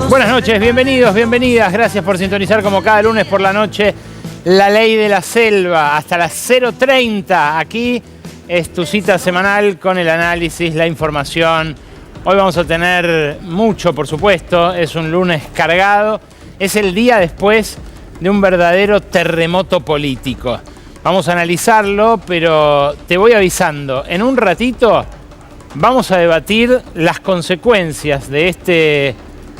Buenas noches, bienvenidos, bienvenidas. Gracias por sintonizar como cada lunes por la noche La Ley de la Selva hasta las 0:30. Aquí es tu cita semanal con el análisis, la información. Hoy vamos a tener mucho, por supuesto. Es un lunes cargado. Es el día después de un verdadero terremoto político. Vamos a analizarlo, pero te voy avisando. En un ratito vamos a debatir las consecuencias de este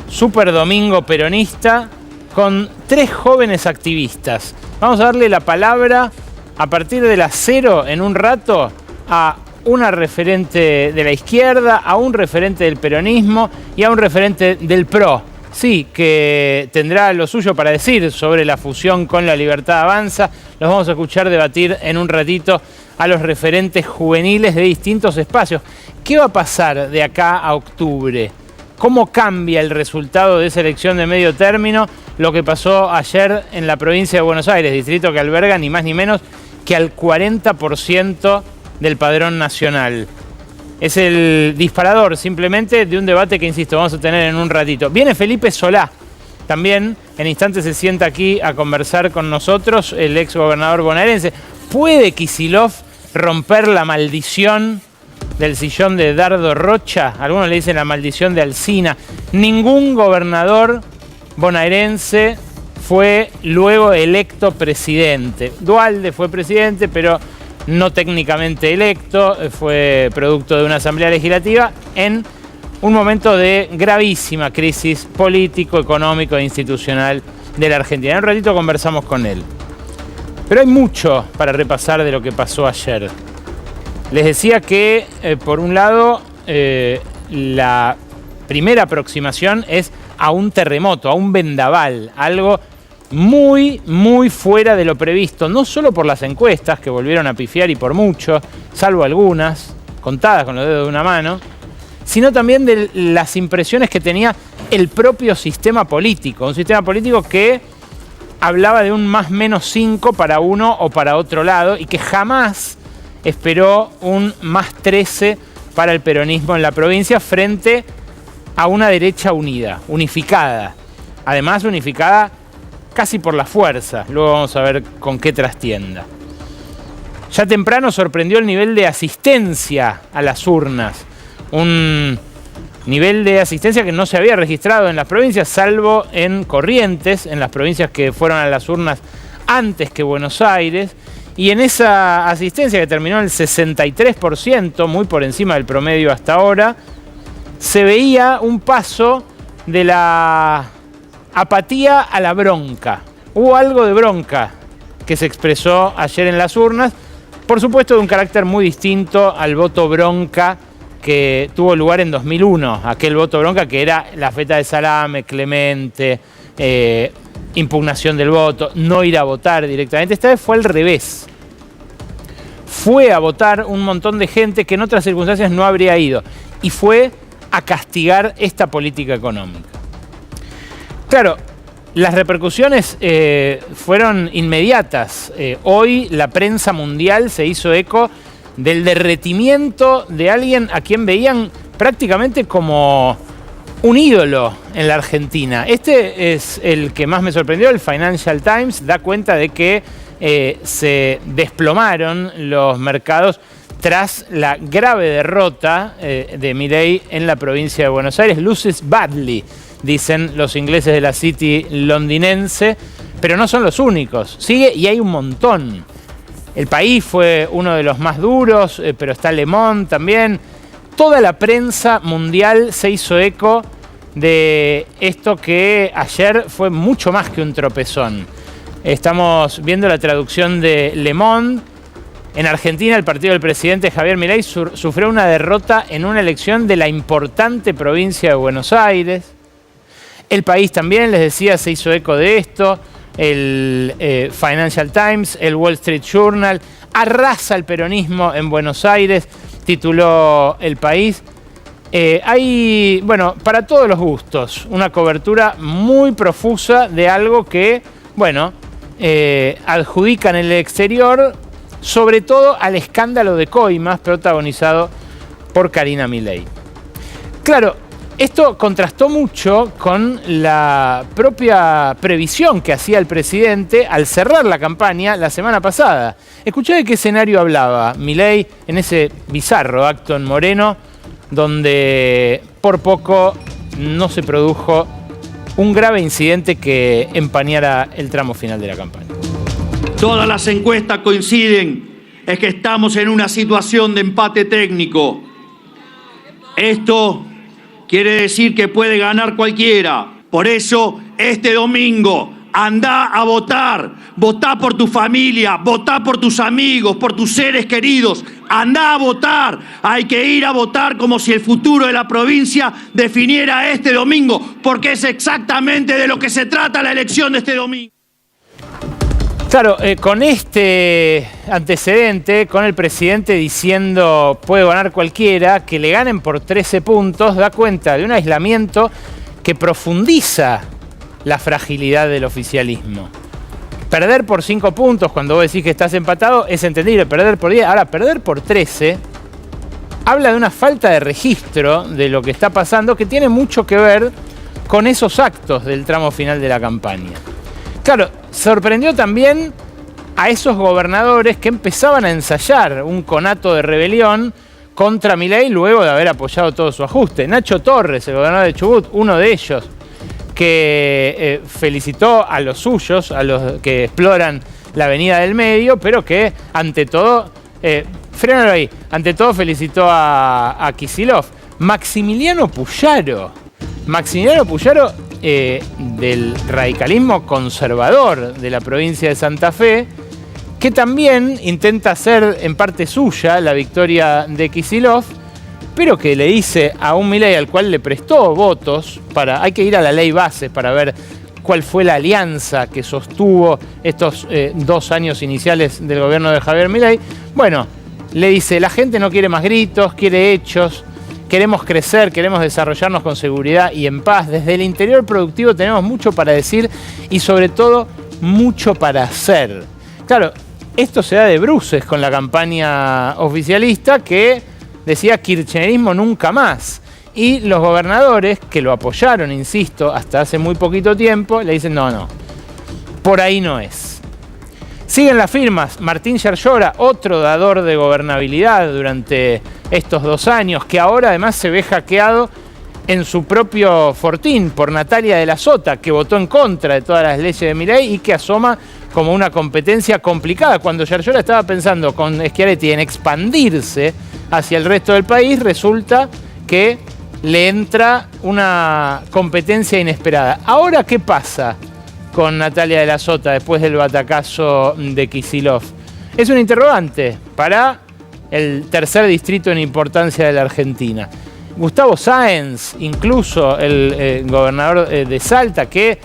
super domingo peronista con tres jóvenes activistas. Vamos a darle la palabra a partir de las 0 en un rato a una referente de la izquierda, a un referente del peronismo y a un referente del PRO. Sí, que tendrá lo suyo para decir sobre la fusión con La Libertad Avanza. Los vamos a escuchar debatir en un ratito a los referentes juveniles de distintos espacios. ¿Qué va a pasar de acá a octubre? ¿Cómo cambia el resultado de esa elección de medio término? Lo que pasó ayer en la provincia de Buenos Aires, distrito que alberga ni más ni menos que al 40% del padrón nacional. Es el disparador simplemente de un debate que, insisto, vamos a tener en un ratito. Viene Felipe Solá, también en instantes se sienta aquí a conversar con nosotros, el ex gobernador bonaerense. ¿Puede Kicillof romper la maldición del sillón de Dardo Rocha? Algunos le dicen la maldición de Alsina. Ningún gobernador bonaerense fue luego electo presidente. Duhalde fue presidente, pero no técnicamente electo, fue producto de una asamblea legislativa en un momento de gravísima crisis político, económico e institucional de la Argentina. En un ratito conversamos con él. Pero hay mucho para repasar de lo que pasó ayer. Les decía que, por un lado, la primera aproximación es a un terremoto, a un vendaval, algo muy, muy fuera de lo previsto, no solo por las encuestas que volvieron a pifiar y por mucho, salvo algunas, contadas con los dedos de una mano, sino también de las impresiones que tenía el propio sistema político, un sistema político que hablaba de un más menos 5 para uno o para otro lado y que jamás esperó un más 13 para el peronismo en la provincia frente a una derecha unida, unificada, además unificada casi por la fuerza. Luego vamos a ver con qué trastienda. Ya temprano sorprendió el nivel de asistencia a las urnas. Un nivel de asistencia que no se había registrado en las provincias, salvo en Corrientes, en las provincias que fueron a las urnas antes que Buenos Aires. Y en esa asistencia, que terminó en el 63%, muy por encima del promedio hasta ahora, se veía un paso de la apatía a la bronca. Hubo algo de bronca que se expresó ayer en las urnas, por supuesto de un carácter muy distinto al voto bronca que tuvo lugar en 2001, aquel voto bronca que era la feta de salame, clemente, impugnación del voto, no ir a votar directamente. Esta vez fue al revés. Fue a votar un montón de gente que en otras circunstancias no habría ido y fue a castigar esta política económica. Claro, las repercusiones fueron inmediatas. Hoy la prensa mundial se hizo eco del derretimiento de alguien a quien veían prácticamente como un ídolo en la Argentina. Este es el que más me sorprendió. El Financial Times da cuenta de que se desplomaron los mercados tras la grave derrota de Milei en la provincia de Buenos Aires. Loses badly, dicen los ingleses de la City londinense, pero no son los únicos. Sigue y hay un montón. El País fue uno de los más duros, pero está Le Monde también. Toda la prensa mundial se hizo eco de esto que ayer fue mucho más que un tropezón. Estamos viendo la traducción de Le Monde. En Argentina, el partido del presidente Javier Milei sufrió una derrota en una elección de la importante provincia de Buenos Aires. El País también, les decía, se hizo eco de esto. El Financial Times, el Wall Street Journal, arrasa el peronismo en Buenos Aires, tituló El País. Hay, bueno, para todos los gustos, una cobertura muy profusa de algo que, bueno, adjudican en el exterior, sobre todo al escándalo de coimas protagonizado por Karina Milei. Claro, Esto contrastó mucho con la propia previsión que hacía el presidente al cerrar la campaña la semana pasada. Escuchá de qué escenario hablaba Milei en ese bizarro acto en Moreno, donde por poco no se produjo un grave incidente que empañara el tramo final de la campaña. Todas las encuestas coinciden en que estamos en una situación de empate técnico. Esto quiere decir que puede ganar cualquiera. Por eso, este domingo, andá a votar. Votá por tu familia, votá por tus amigos, por tus seres queridos. Andá a votar. Hay que ir a votar como si el futuro de la provincia definiera este domingo, porque es exactamente de lo que se trata la elección de este domingo. Claro, con este antecedente, con el presidente diciendo puede ganar cualquiera, que le ganen por 13 puntos, da cuenta de un aislamiento que profundiza la fragilidad del oficialismo. Perder por 5 puntos cuando vos decís que estás empatado es entendible, perder por 10. Ahora, perder por 13 habla de una falta de registro de lo que está pasando que tiene mucho que ver con esos actos del tramo final de la campaña. Claro, sorprendió también a esos gobernadores que empezaban a ensayar un conato de rebelión contra Milei luego de haber apoyado todo su ajuste. Nacho Torres, el gobernador de Chubut, uno de ellos, que felicitó a los suyos, a los que exploran la avenida del medio, pero que ante todo, frénalo ahí, ante todo felicitó a Kicillof. Maximiliano Puyaro, del radicalismo conservador de la provincia de Santa Fe, que también intenta hacer en parte suya la victoria de Kicillof, pero que le dice a un Milei al cual le prestó votos, hay que ir a la ley base para ver cuál fue la alianza que sostuvo estos 2 años iniciales del gobierno de Javier Milei. Bueno, le dice, la gente no quiere más gritos, quiere hechos. Queremos crecer, queremos desarrollarnos con seguridad y en paz. Desde el interior productivo tenemos mucho para decir y sobre todo mucho para hacer. Claro, esto se da de bruces con la campaña oficialista que decía kirchnerismo nunca más. Y los gobernadores que lo apoyaron, insisto, hasta hace muy poquito tiempo, le dicen no, por ahí no es. Siguen las firmas. Martín Yerllora, otro dador de gobernabilidad durante estos 2 años, que ahora además se ve hackeado en su propio fortín por Natalia de la Sota, que votó en contra de todas las leyes de Milei y que asoma como una competencia complicada. Cuando Yerllora estaba pensando con Schiaretti en expandirse hacia el resto del país, resulta que le entra una competencia inesperada. Ahora, ¿qué pasa con Natalia de la Sota después del batacazo de Kicillof? Es un interrogante para el tercer distrito en importancia de la Argentina. Gustavo Sáenz, incluso el gobernador de Salta, que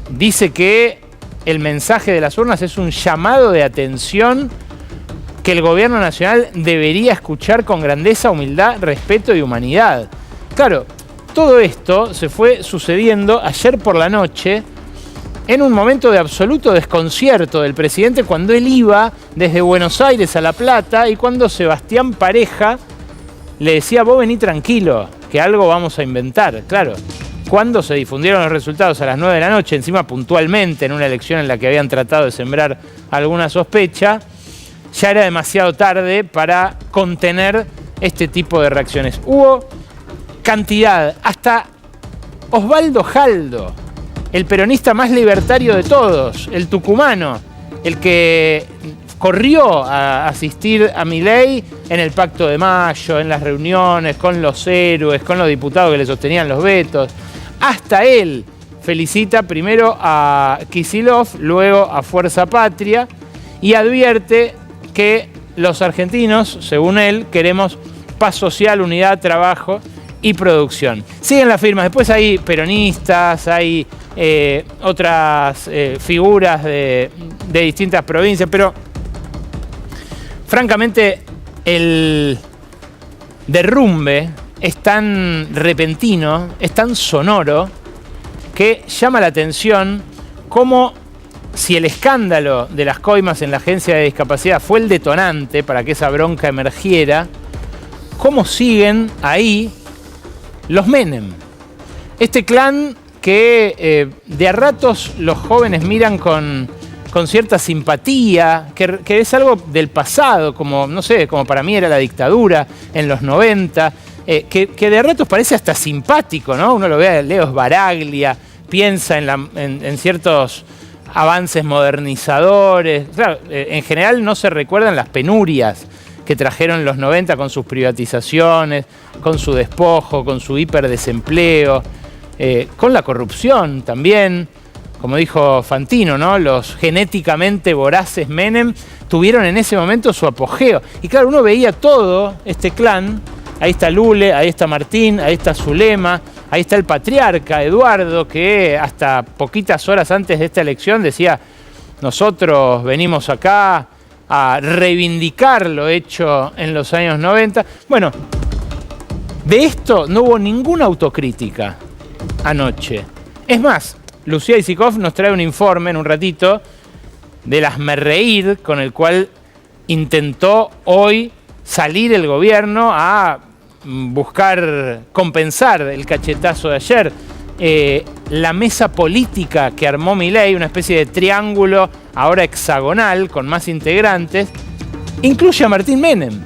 dice que el mensaje de las urnas es un llamado de atención que el gobierno nacional debería escuchar con grandeza, humildad, respeto y humanidad. Claro, todo esto se fue sucediendo ayer por la noche en un momento de absoluto desconcierto del presidente cuando él iba desde Buenos Aires a La Plata y cuando Sebastián Pareja le decía, vos vení tranquilo, que algo vamos a inventar. Claro, cuando se difundieron los resultados a las 9 de la noche, encima puntualmente en una elección en la que habían tratado de sembrar alguna sospecha, ya era demasiado tarde para contener este tipo de reacciones. Hubo cantidad, hasta Osvaldo Jaldo, el peronista más libertario de todos, el tucumano, el que corrió a asistir a Milei en el Pacto de Mayo, en las reuniones, con los héroes, con los diputados que le sostenían los vetos. Hasta él felicita primero a Kicillof, luego a Fuerza Patria y advierte que los argentinos, según él, queremos paz social, unidad, trabajo y producción. Siguen las firmas. Después hay peronistas, hay otras figuras de distintas provincias, pero francamente el derrumbe es tan repentino, es tan sonoro, que llama la atención como si el escándalo de las coimas en la Agencia de Discapacidad fue el detonante para que esa bronca emergiera, cómo siguen ahí los Menem. Este clan que de a ratos los jóvenes miran con cierta simpatía, que es algo del pasado, como, no sé, como para mí era la dictadura en los 90, que de a ratos parece hasta simpático, ¿no? Uno lo ve a Leo Sbaraglia, piensa en ciertos avances modernizadores. Claro, en general no se recuerdan las penurias que trajeron los 90 con sus privatizaciones, con su despojo, con su hiperdesempleo, con la corrupción también. Como dijo Fantino, ¿no? Los genéticamente voraces Menem tuvieron en ese momento su apogeo. Y claro, uno veía todo este clan. Ahí está Lule, ahí está Martín, ahí está Zulema, ahí está el patriarca Eduardo, que hasta poquitas horas antes de esta elección decía: nosotros venimos acá a reivindicar lo hecho en los años 90. Bueno, de esto no hubo ninguna autocrítica anoche. Es más, Lucía Isikoff nos trae un informe en un ratito del hazmerreír con el cual intentó hoy salir el gobierno a buscar compensar el cachetazo de ayer. La mesa política que armó Milei, una especie de triángulo ahora hexagonal con más integrantes, incluye a Martín Menem.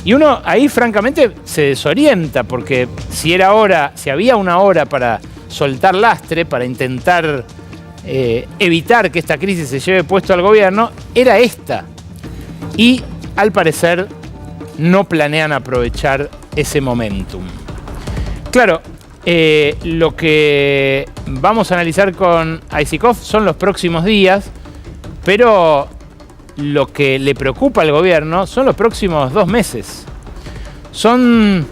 Y uno ahí francamente se desorienta, porque si había una hora para soltar lastre, para intentar evitar que esta crisis se lleve puesto al gobierno, era esta. Y al parecer no planean aprovechar ese momentum. Claro, lo que vamos a analizar con Isikoff son los próximos días, pero lo que le preocupa al gobierno son los próximos 2 meses. Son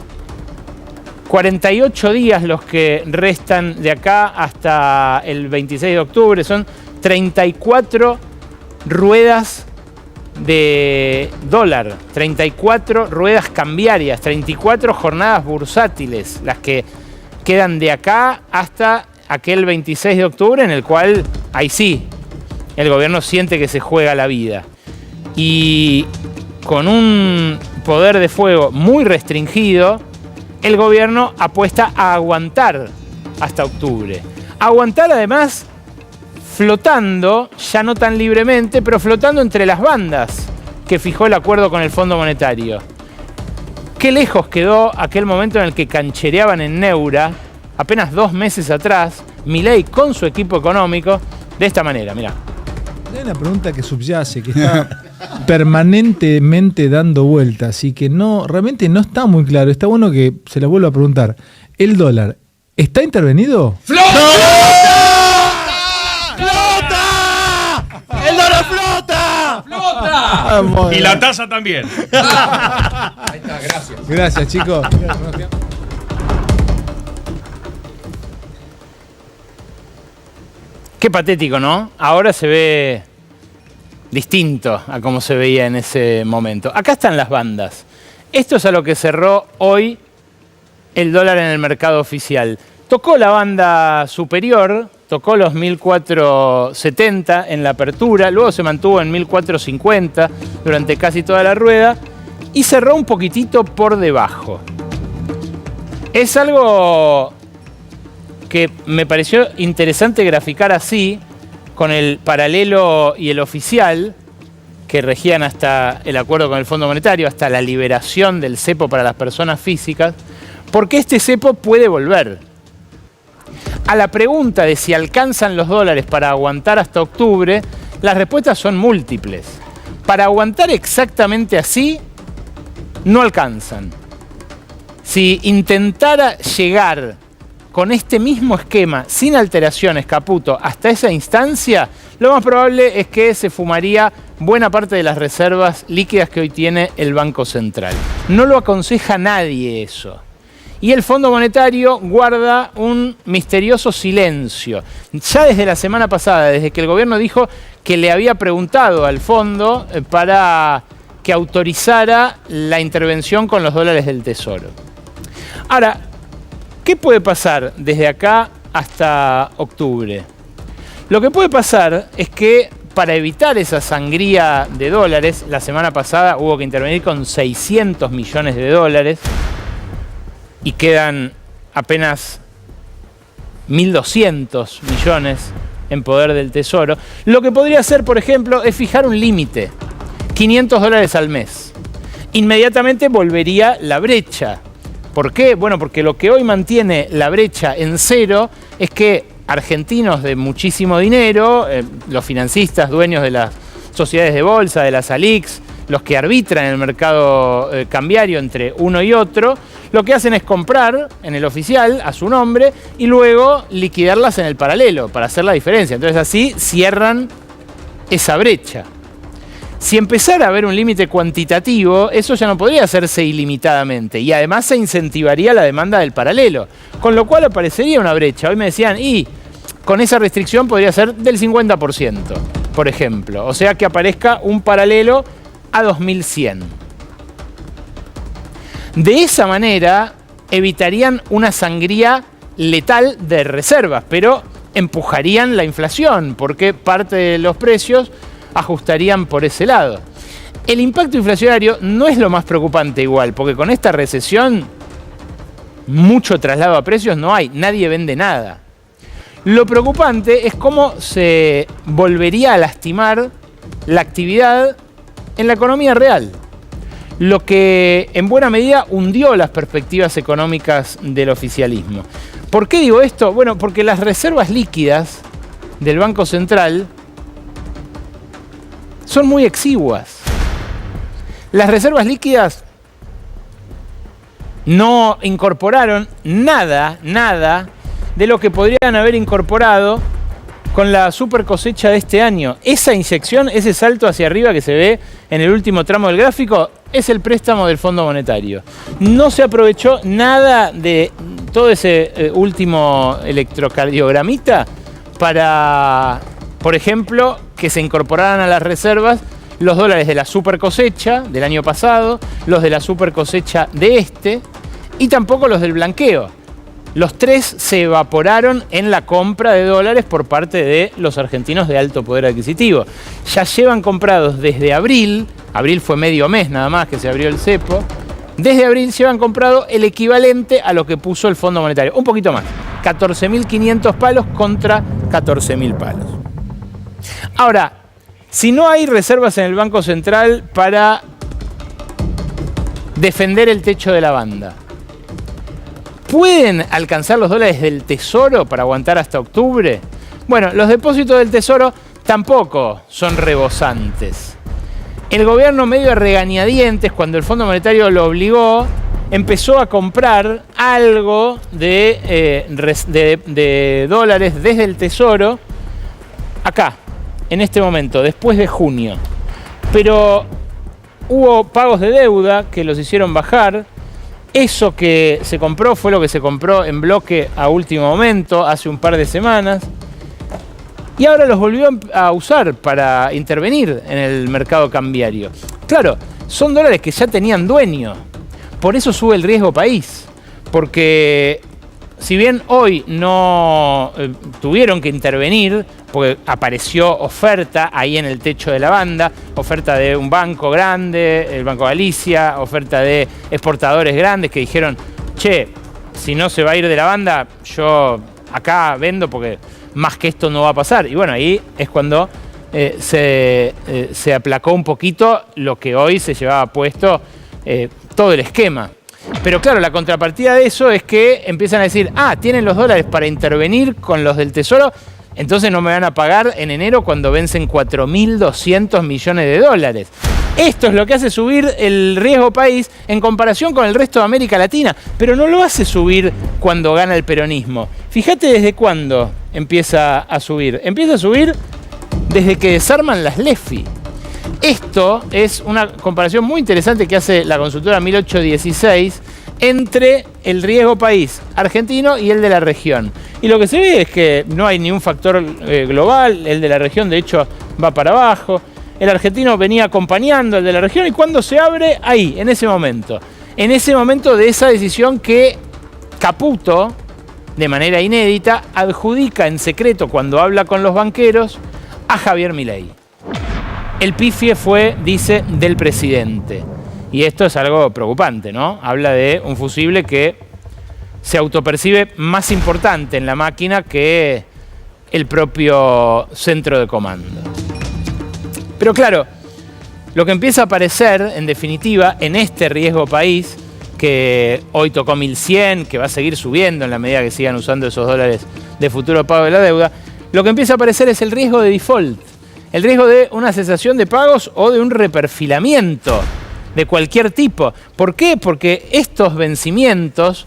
48 días los que restan de acá hasta el 26 de octubre. Son 34 ruedas de dólar, 34 ruedas cambiarias, 34 jornadas bursátiles, las que quedan de acá hasta aquel 26 de octubre, en el cual, ahí sí, el gobierno siente que se juega la vida. Y con un poder de fuego muy restringido, el gobierno apuesta a aguantar hasta octubre. Aguantar además flotando, ya no tan libremente, pero flotando entre las bandas que fijó el acuerdo con el Fondo Monetario. Qué lejos quedó aquel momento en el que canchereaban en Neura, apenas 2 meses atrás, Milei con su equipo económico, de esta manera, mirá. Hay una pregunta que subyace, que está permanentemente dando vueltas y que realmente no está muy claro. Está bueno que se la vuelva a preguntar. ¿El dólar está intervenido? ¡Flota! ¡Flota! ¡El dólar flota! ¡Flota! Y la tasa también. Ahí está, gracias. Gracias, chicos. Qué patético, ¿no? Ahora se ve distinto a como se veía en ese momento. Acá están las bandas. Esto es a lo que cerró hoy el dólar en el mercado oficial. Tocó la banda superior, tocó los 1.470 en la apertura, luego se mantuvo en 1.450 durante casi toda la rueda y cerró un poquitito por debajo. Es algo que me pareció interesante graficar así, con el paralelo y el oficial, que regían hasta el acuerdo con el Fondo Monetario, hasta la liberación del cepo para las personas físicas, porque este cepo puede volver. A la pregunta de si alcanzan los dólares para aguantar hasta octubre, las respuestas son múltiples. Para aguantar exactamente así, no alcanzan. Si intentara llegar con este mismo esquema, sin alteraciones, Caputo, hasta esa instancia, lo más probable es que se fumaría buena parte de las reservas líquidas que hoy tiene el Banco Central. No lo aconseja nadie eso. Y el Fondo Monetario guarda un misterioso silencio. Ya desde la semana pasada, desde que el gobierno dijo que le había preguntado al fondo para que autorizara la intervención con los dólares del Tesoro. Ahora, ¿qué puede pasar desde acá hasta octubre? Lo que puede pasar es que para evitar esa sangría de dólares, la semana pasada hubo que intervenir con 600 millones de dólares, y quedan apenas 1.200 millones en poder del Tesoro. Lo que podría hacer, por ejemplo, es fijar un límite, $500 al mes. Inmediatamente volvería la brecha. ¿Por qué? Bueno, porque lo que hoy mantiene la brecha en cero es que argentinos de muchísimo dinero, los financistas, dueños de las sociedades de bolsa, de las ALICs, los que arbitran el mercado cambiario entre uno y otro, lo que hacen es comprar en el oficial a su nombre y luego liquidarlas en el paralelo para hacer la diferencia. Entonces así cierran esa brecha. Si empezara a haber un límite cuantitativo, eso ya no podría hacerse ilimitadamente y además se incentivaría la demanda del paralelo, con lo cual aparecería una brecha. Hoy me decían, y con esa restricción podría ser del 50%, por ejemplo. O sea que aparezca un paralelo a 2100. De esa manera evitarían una sangría letal de reservas, pero empujarían la inflación, porque parte de los precios ajustarían por ese lado. El impacto inflacionario no es lo más preocupante igual, porque con esta recesión mucho traslado a precios no hay, nadie vende nada. Lo preocupante es cómo se volvería a lastimar la actividad en la economía real, lo que en buena medida hundió las perspectivas económicas del oficialismo. ¿Por qué digo esto? Bueno, porque las reservas líquidas del Banco Central son muy exiguas. Las reservas líquidas no incorporaron nada de lo que podrían haber incorporado con la super cosecha de este año. Esa inyección, ese salto hacia arriba que se ve en el último tramo del gráfico, es el préstamo del Fondo Monetario. No se aprovechó nada de todo ese último electrocardiogramita para, por ejemplo, que se incorporaran a las reservas los dólares de la super cosecha del año pasado, los de la super cosecha de este, y tampoco los del blanqueo. Los tres se evaporaron en la compra de dólares por parte de los argentinos de alto poder adquisitivo. Ya llevan comprados desde abril fue medio mes nada más que se abrió el cepo, desde abril llevan comprado el equivalente a lo que puso el Fondo Monetario, un poquito más, 14.500 palos contra 14.000 palos. Ahora, si no hay reservas en el Banco Central para defender el techo de la banda, ¿pueden alcanzar los dólares del Tesoro para aguantar hasta octubre? Bueno, los depósitos del Tesoro tampoco son rebosantes. El gobierno, medio a regañadientes, cuando el Fondo Monetario lo obligó, empezó a comprar algo de dólares desde el Tesoro acá, en este momento, después de junio. Pero hubo pagos de deuda que los hicieron bajar. Eso que se compró fue lo que se compró en bloque a último momento, hace un par de semanas. Y ahora los volvió a usar para intervenir en el mercado cambiario. Claro, son dólares que ya tenían dueño. Por eso sube el riesgo país. Porque si bien hoy no tuvieron que intervenir, porque apareció oferta ahí en el techo de la banda, oferta de un banco grande, el Banco Galicia, oferta de exportadores grandes que dijeron, che, si no se va a ir de la banda, yo acá vendo porque más que esto no va a pasar. Y bueno, ahí es cuando se aplacó un poquito lo que hoy se llevaba puesto todo el esquema. Pero claro, la contrapartida de eso es que empiezan a decir, tienen los dólares para intervenir con los del Tesoro, entonces no me van a pagar en enero cuando vencen 4.200 millones de dólares. Esto es lo que hace subir el riesgo país en comparación con el resto de América Latina, pero no lo hace subir cuando gana el peronismo. Fíjate desde cuándo empieza a subir. Empieza a subir desde que desarman las LEFI. Esto es una comparación muy interesante que hace la consultora 1816 entre el riesgo país argentino y el de la región. Y lo que se ve es que no hay ni un factor global, el de la región de hecho va para abajo, el argentino venía acompañando al de la región y cuando se abre, ahí, en ese momento de esa decisión que Caputo, de manera inédita, adjudica en secreto cuando habla con los banqueros a Javier Milei. El pifie fue, dice, del presidente. Y esto es algo preocupante, ¿no? Habla de un fusible que se autopercibe más importante en la máquina que el propio centro de comando. Pero claro, lo que empieza a aparecer, en definitiva, en este riesgo país, que hoy tocó 1.100, que va a seguir subiendo en la medida que sigan usando esos dólares de futuro pago de la deuda, lo que empieza a aparecer es el riesgo de default, el riesgo de una cesación de pagos o de un reperfilamiento de cualquier tipo. ¿Por qué? Porque estos vencimientos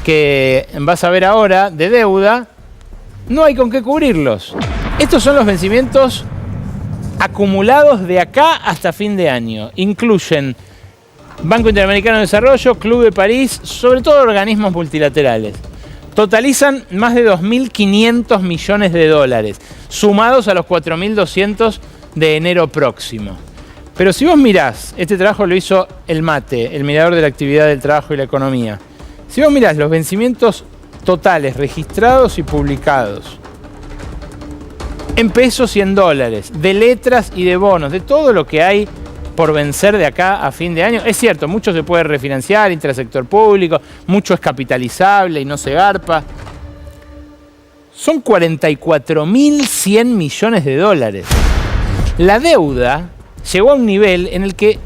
que vas a ver ahora de deuda, no hay con qué cubrirlos. Estos son los vencimientos acumulados de acá hasta fin de año. Incluyen Banco Interamericano de Desarrollo, Club de París, sobre todo organismos multilaterales. Totalizan más de 2.500 millones de dólares, sumados a los 4.200 de enero próximo. Pero si vos mirás, este trabajo lo hizo el MATE, el Mirador de la Actividad del Trabajo y la Economía. Si vos mirás los vencimientos totales registrados y publicados, en pesos y en dólares, de letras y de bonos, de todo lo que hay por vencer de acá a fin de año. Es cierto, mucho se puede refinanciar, intrasector público, mucho es capitalizable y no se garpa. Son 44.100 millones de dólares. La deuda llegó a un nivel en el que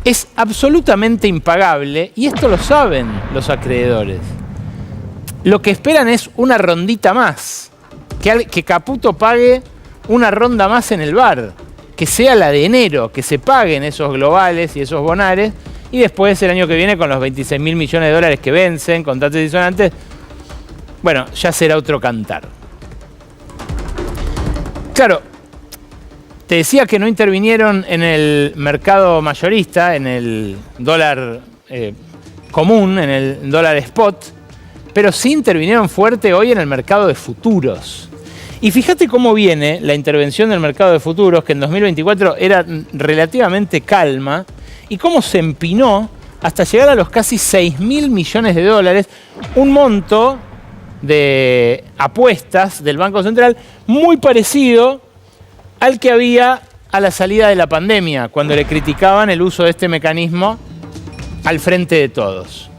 es absolutamente impagable, y esto lo saben los acreedores. Lo que esperan es una rondita más, que Caputo pague una ronda más en el bar, que sea la de enero, que se paguen esos globales y esos bonares, y después el año que viene con los 26.000 millones de dólares que vencen, contratos disonantes, bueno, ya será otro cantar. Claro, te decía que no intervinieron en el mercado mayorista, en el dólar común, en el dólar spot, pero sí intervinieron fuerte hoy en el mercado de futuros. Y fíjate cómo viene la intervención del mercado de futuros, que en 2024 era relativamente calma, y cómo se empinó hasta llegar a los casi 6.000 millones de dólares, un monto de apuestas del Banco Central muy parecido al que había a la salida de la pandemia, cuando le criticaban el uso de este mecanismo al frente de todos.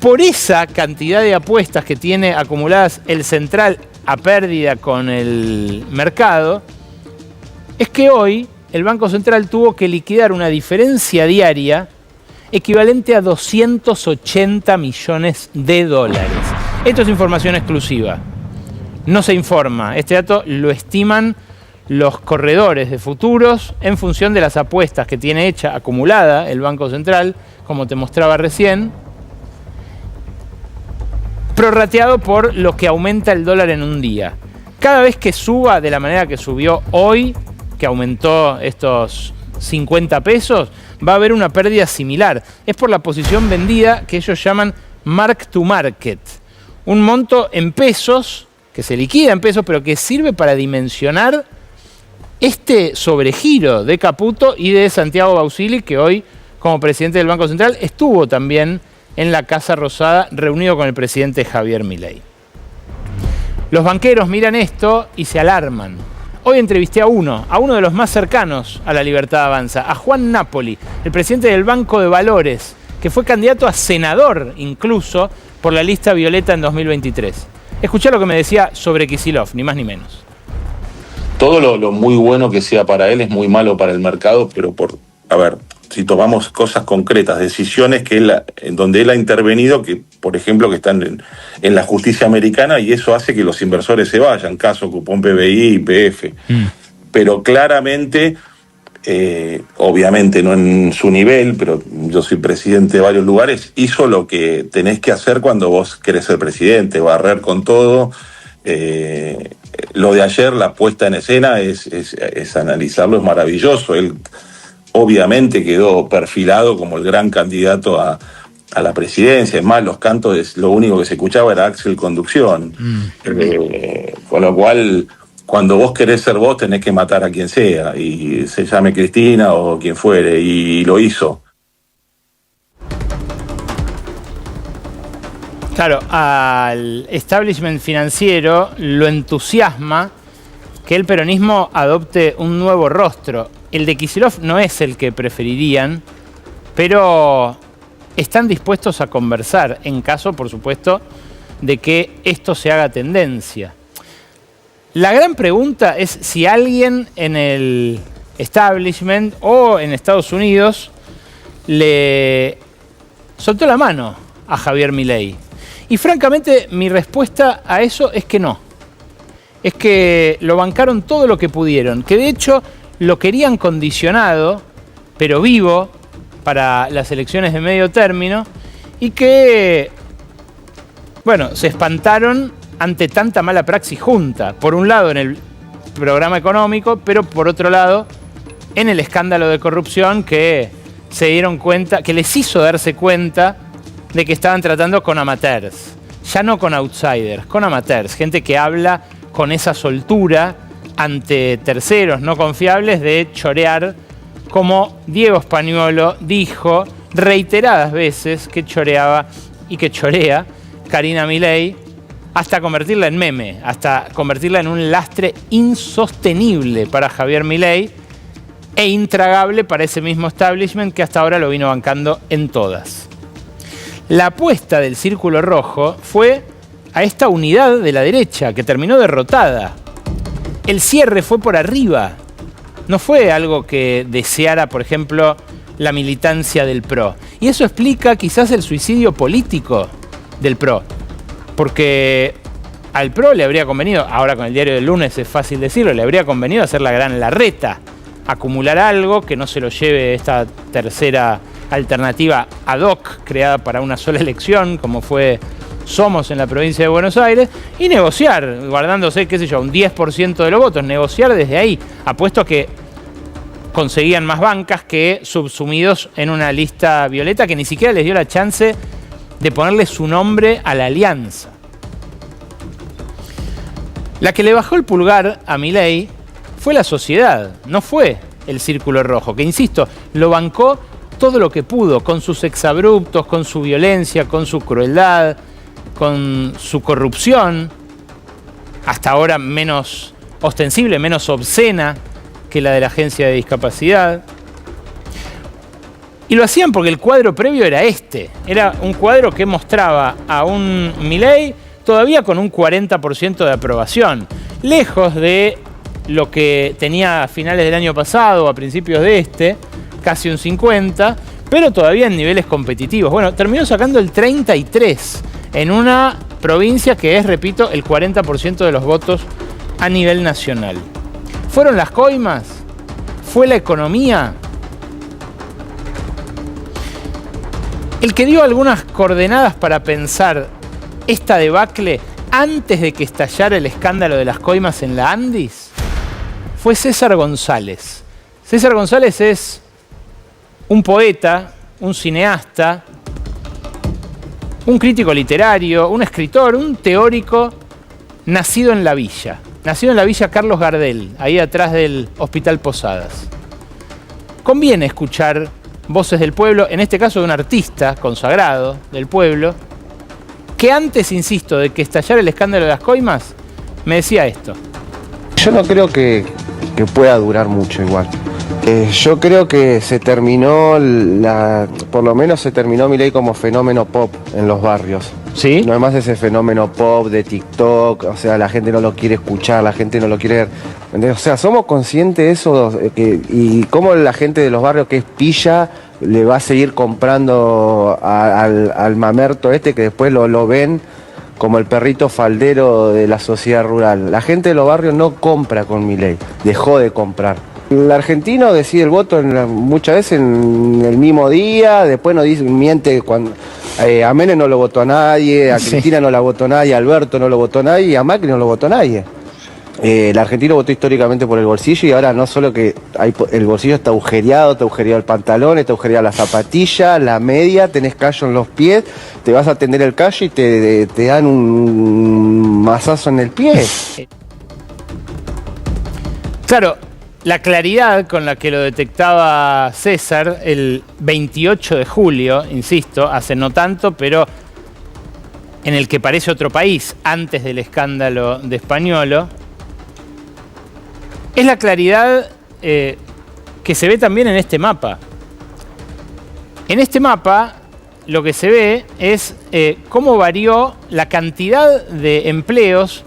Por esa cantidad de apuestas que tiene acumuladas el Central a pérdida con el mercado, es que hoy el Banco Central tuvo que liquidar una diferencia diaria equivalente a 280 millones de dólares. Esto es información exclusiva. No se informa. Este dato lo estiman los corredores de futuros en función de las apuestas que tiene hecha acumulada el Banco Central, como te mostraba recién, prorrateado por lo que aumenta el dólar en un día. Cada vez que suba de la manera que subió hoy, que aumentó estos 50 pesos, va a haber una pérdida similar. Es por la posición vendida que ellos llaman mark to market. Un monto en pesos, que se liquida en pesos, pero que sirve para dimensionar este sobregiro de Caputo y de Santiago Bausili, que hoy, como presidente del Banco Central, estuvo también en la Casa Rosada, reunido con el presidente Javier Milei. Los banqueros miran esto y se alarman. Hoy entrevisté a uno de los más cercanos a La Libertad Avanza, a Juan Napoli, el presidente del Banco de Valores, que fue candidato a senador incluso por la lista violeta en 2023. Escuchá lo que me decía sobre Kicillof, ni más ni menos. Todo lo muy bueno que sea para él es muy malo para el mercado, pero si tomamos cosas concretas, decisiones en donde él ha intervenido, que por ejemplo que están en la justicia americana, y eso hace que los inversores se vayan, caso Cupón PBI y PF. Pero claramente, obviamente no en su nivel, pero yo soy presidente de varios lugares, hizo lo que tenés que hacer cuando vos querés ser presidente, barrer con todo. Lo de ayer, la puesta en escena, es analizarlo, es maravilloso. Él obviamente quedó perfilado como el gran candidato a la presidencia. Es más, los cantos, lo único que se escuchaba era Axel Conducción. Con lo cual, cuando vos querés ser vos, tenés que matar a quien sea, y se llame Cristina o quien fuere, y lo hizo. Claro, al establishment financiero lo entusiasma que el peronismo adopte un nuevo rostro. El de Kicillof no es el que preferirían, pero están dispuestos a conversar, en caso, por supuesto, de que esto se haga tendencia. La gran pregunta es si alguien en el establishment o en Estados Unidos le soltó la mano a Javier Milei. Y francamente mi respuesta a eso es que no. Es que lo bancaron todo lo que pudieron, que de hecho lo querían condicionado, pero vivo, para las elecciones de medio término, y que, bueno, se espantaron ante tanta mala praxis junta. Por un lado en el programa económico, pero por otro lado en el escándalo de corrupción que se dieron cuenta, que les hizo darse cuenta de que estaban tratando con amateurs. Ya no con outsiders, con amateurs. Gente que habla con esa soltura ante terceros no confiables de chorear, como Diego Spagnuolo dijo reiteradas veces que choreaba y que chorea Karina Milei, hasta convertirla en meme, hasta convertirla en un lastre insostenible para Javier Milei e intragable para ese mismo establishment que hasta ahora lo vino bancando en todas. La apuesta del Círculo Rojo fue a esta unidad de la derecha que terminó derrotada. El cierre fue por arriba. No fue algo que deseara, por ejemplo, la militancia del PRO. Y eso explica quizás el suicidio político del PRO. Porque al PRO le habría convenido, ahora con el diario del lunes es fácil decirlo, le habría convenido hacer la gran Larreta, acumular algo que no se lo lleve esta tercera alternativa ad hoc creada para una sola elección, como fue Somos en la provincia de Buenos Aires, y negociar, guardándose, qué sé yo, un 10% de los votos, negociar desde ahí. Apuesto a que conseguían más bancas que subsumidos en una lista violeta que ni siquiera les dio la chance de ponerle su nombre a la alianza. La que le bajó el pulgar a Milei fue la sociedad, no fue el Círculo Rojo, que insisto, lo bancó todo lo que pudo, con sus exabruptos, con su violencia, con su crueldad, con su corrupción, hasta ahora menos ostensible, menos obscena que la de la Agencia de Discapacidad. Y lo hacían porque el cuadro previo era este. Era un cuadro que mostraba a un Milei todavía con un 40% de aprobación, lejos de lo que tenía a finales del año pasado o a principios de este, casi un 50%, pero todavía en niveles competitivos. Bueno, terminó sacando el 33% en una provincia que es, repito, el 40% de los votos a nivel nacional. ¿Fueron las coimas? ¿Fue la economía? El que dio algunas coordenadas para pensar esta debacle antes de que estallara el escándalo de las coimas en la Andis fue César González. César González es un poeta, un cineasta, un crítico literario, un escritor, un teórico nacido en la villa. Nacido en la villa Carlos Gardel, ahí atrás del Hospital Posadas. Conviene escuchar voces del pueblo, en este caso de un artista consagrado del pueblo, que antes, insisto, de que estallara el escándalo de las coimas, me decía esto. Yo no creo que pueda durar mucho igual. Yo creo que se terminó, por lo menos se terminó Milei como fenómeno pop en los barrios. ¿Sí? No es más ese fenómeno pop de TikTok, o sea, la gente no lo quiere escuchar, la gente no lo quiere ver. O sea, somos conscientes de eso y cómo la gente de los barrios que es pilla le va a seguir comprando al mamerto este que después lo ven como el perrito faldero de la sociedad rural. La gente de los barrios no compra con Milei, dejó de comprar. El argentino decide el voto muchas veces en el mismo día, después nos dice, miente cuando a Menem no lo votó a nadie, a Cristina no la votó nadie, a Alberto no lo votó nadie y a Macri no lo votó nadie. El argentino votó históricamente por el bolsillo y ahora no solo que el bolsillo está agujereado el pantalón, está agujereado la zapatilla, la media, tenés callo en los pies, te vas a tender el callo y te dan un mazazo en el pie. Claro, la claridad con la que lo detectaba César el 28 de julio, insisto, hace no tanto, pero en el que parece otro país, antes del escándalo de Spagnuolo, es la claridad que se ve también en este mapa. En este mapa, lo que se ve es cómo varió la cantidad de empleos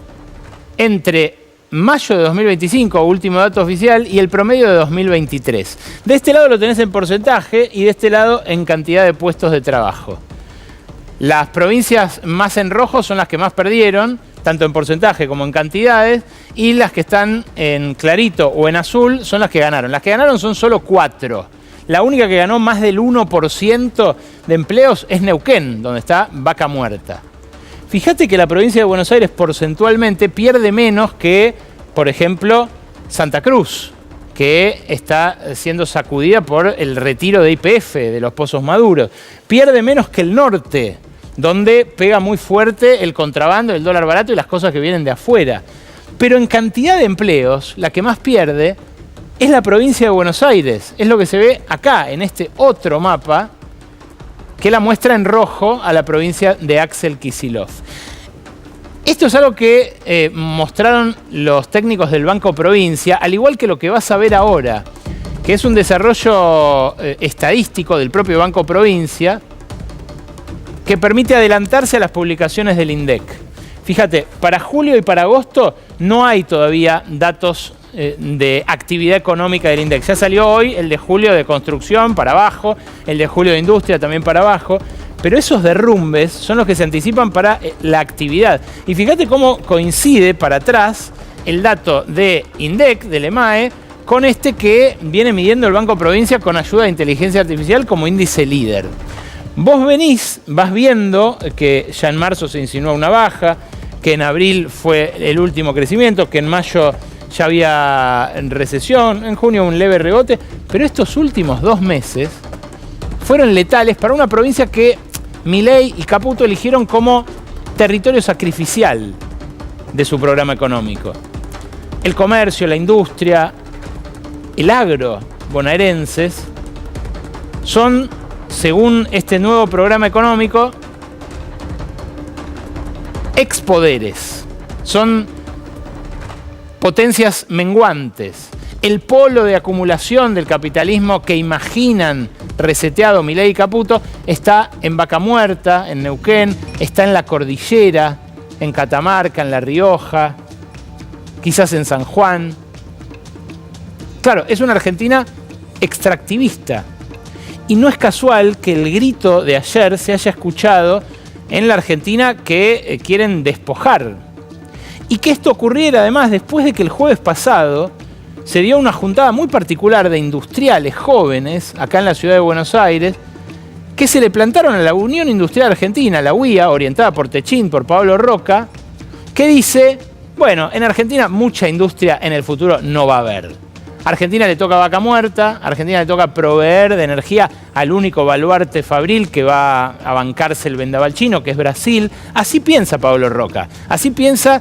entre mayo de 2025, último dato oficial, y el promedio de 2023. De este lado lo tenés en porcentaje y de este lado en cantidad de puestos de trabajo. Las provincias más en rojo son las que más perdieron, tanto en porcentaje como en cantidades, y las que están en clarito o en azul son las que ganaron. Las que ganaron son solo 4. La única que ganó más del 1% de empleos es Neuquén, donde está Vaca Muerta. Fíjate que la provincia de Buenos Aires porcentualmente pierde menos que, por ejemplo, Santa Cruz, que está siendo sacudida por el retiro de YPF, de los pozos maduros. Pierde menos que el norte, donde pega muy fuerte el contrabando, el dólar barato y las cosas que vienen de afuera. Pero en cantidad de empleos, la que más pierde es la provincia de Buenos Aires. Es lo que se ve acá, en este otro mapa, que la muestra en rojo a la provincia de Axel Kicillof. Esto es algo que mostraron los técnicos del Banco Provincia, al igual que lo que vas a ver ahora, que es un desarrollo estadístico del propio Banco Provincia que permite adelantarse a las publicaciones del INDEC. Fíjate, para julio y para agosto no hay todavía datos de actividad económica del INDEC. Ya salió hoy el de julio de construcción para abajo, el de julio de industria también para abajo, pero esos derrumbes son los que se anticipan para la actividad. Y fíjate cómo coincide para atrás el dato de INDEC, del EMAE, con este que viene midiendo el Banco Provincia con ayuda de inteligencia artificial como índice líder. Vos vas viendo que ya en marzo se insinúa una baja, que en abril fue el último crecimiento, que en mayo ya había recesión, en junio un leve rebote, pero estos últimos 2 meses fueron letales para una provincia que Milei y Caputo eligieron como territorio sacrificial de su programa económico. El comercio, la industria, el agro bonaerenses son, según este nuevo programa económico, expoderes. Son potencias menguantes. El polo de acumulación del capitalismo que imaginan reseteado Milei y Caputo está en Vaca Muerta, en Neuquén, está en la Cordillera, en Catamarca, en La Rioja, quizás en San Juan. Claro, es una Argentina extractivista. Y no es casual que el grito de ayer se haya escuchado en la Argentina que quieren despojar. Y que esto ocurriera además después de que el jueves pasado se dio una juntada muy particular de industriales jóvenes acá en la ciudad de Buenos Aires que se le plantaron a la Unión Industrial Argentina, la UIA, orientada por Techín, por Pablo Roca, que dice, bueno, en Argentina mucha industria en el futuro no va a haber. A Argentina le toca Vaca Muerta, a Argentina le toca proveer de energía al único baluarte fabril que va a bancarse el vendaval chino, que es Brasil. Así piensa Pablo Roca, así piensa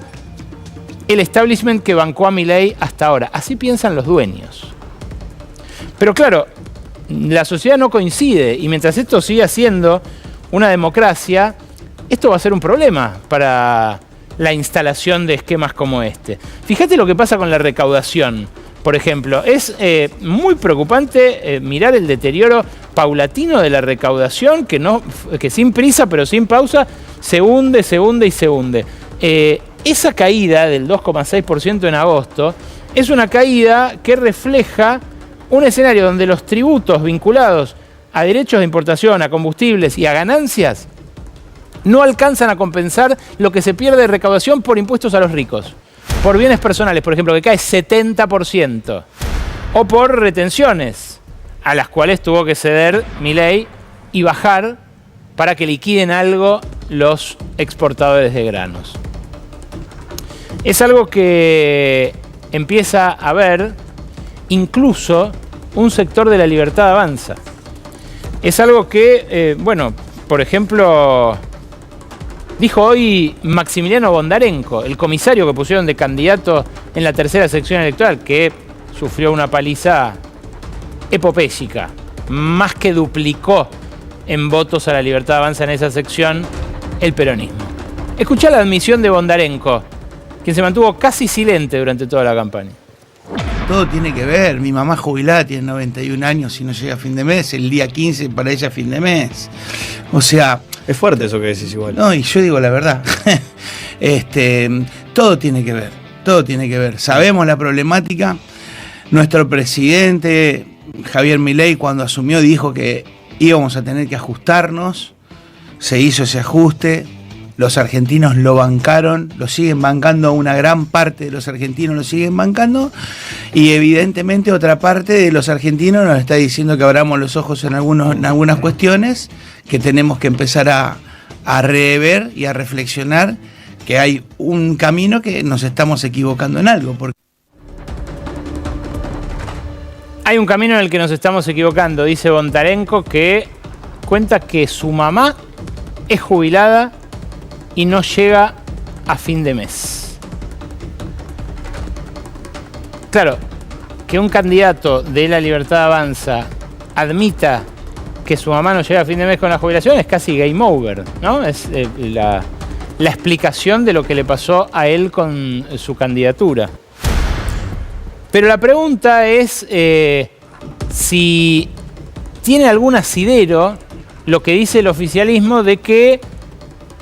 el establishment que bancó a Milei hasta ahora. Así piensan los dueños. Pero claro, la sociedad no coincide y mientras esto siga siendo una democracia, esto va a ser un problema para la instalación de esquemas como este. Fíjate lo que pasa con la recaudación, por ejemplo. Es muy preocupante mirar el deterioro paulatino de la recaudación que sin prisa pero sin pausa se hunde y se hunde. Esa caída del 2,6% en agosto es una caída que refleja un escenario donde los tributos vinculados a derechos de importación, a combustibles y a ganancias no alcanzan a compensar lo que se pierde de recaudación por impuestos a los ricos, por bienes personales, por ejemplo, que cae 70%, o por retenciones, a las cuales tuvo que ceder Milei y bajar para que liquiden algo los exportadores de granos. Es algo que empieza a ver incluso un sector de la Libertad Avanza. Es algo que, por ejemplo, dijo hoy Maximiliano Bondarenko, el comisario que pusieron de candidato en la tercera sección electoral, que sufrió una paliza epopéyica, más que duplicó en votos a la Libertad Avanza en esa sección el peronismo. Escuchá la admisión de Bondarenko, quien se mantuvo casi silente durante toda la campaña. todo tiene que ver. Mi mamá jubilada tiene 91 años y no llega a fin de mes. El día 15 para ella fin de mes. O sea... Es fuerte eso que decís igual. No, y yo digo la verdad. Todo tiene que ver. Todo tiene que ver. Sabemos la problemática. Nuestro presidente, Javier Milei, cuando asumió, dijo que íbamos a tener que ajustarnos. Se hizo ese ajuste. Los argentinos lo bancaron, lo siguen bancando, una gran parte de los argentinos lo siguen bancando, y evidentemente otra parte de los argentinos nos está diciendo que abramos los ojos en algunas cuestiones, que tenemos que empezar a rever y a reflexionar que hay un camino que nos estamos equivocando en algo. Hay un camino en el que nos estamos equivocando, dice Bondarenko, que cuenta que su mamá es jubilada y no llega a fin de mes. Claro, que un candidato de La Libertad Avanza admita que su mamá no llega a fin de mes con la jubilación es casi game over, ¿no? Es la explicación de lo que le pasó a él con su candidatura. Pero la pregunta es si tiene algún asidero lo que dice el oficialismo de que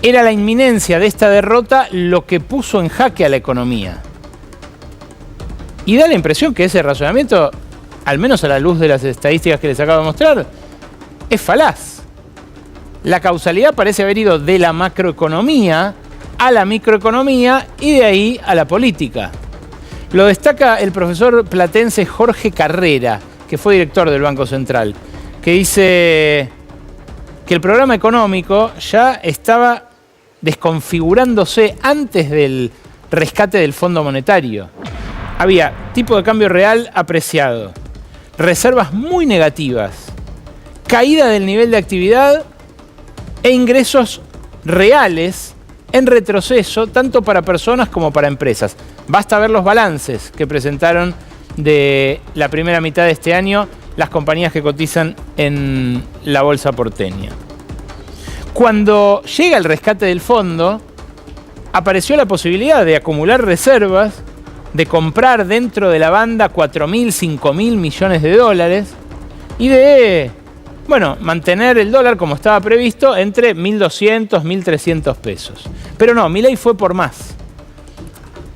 era la inminencia de esta derrota lo que puso en jaque a la economía. Y da la impresión que ese razonamiento, al menos a la luz de las estadísticas que les acabo de mostrar, es falaz. La causalidad parece haber ido de la macroeconomía a la microeconomía y de ahí a la política. Lo destaca el profesor platense Jorge Carrera, que fue director del Banco Central, que dice que el programa económico ya estaba desconfigurándose antes del rescate del Fondo Monetario. Había tipo de cambio real apreciado, reservas muy negativas, caída del nivel de actividad e ingresos reales en retroceso tanto para personas como para empresas. Basta ver los balances que presentaron de la primera mitad de este año las compañías que cotizan en la bolsa porteña. Cuando llega el rescate del fondo, apareció la posibilidad de acumular reservas, de comprar dentro de la banda 4.000, 5.000 millones de dólares y de, mantener el dólar como estaba previsto entre 1.200, 1.300 pesos. Pero no, Milei fue por más.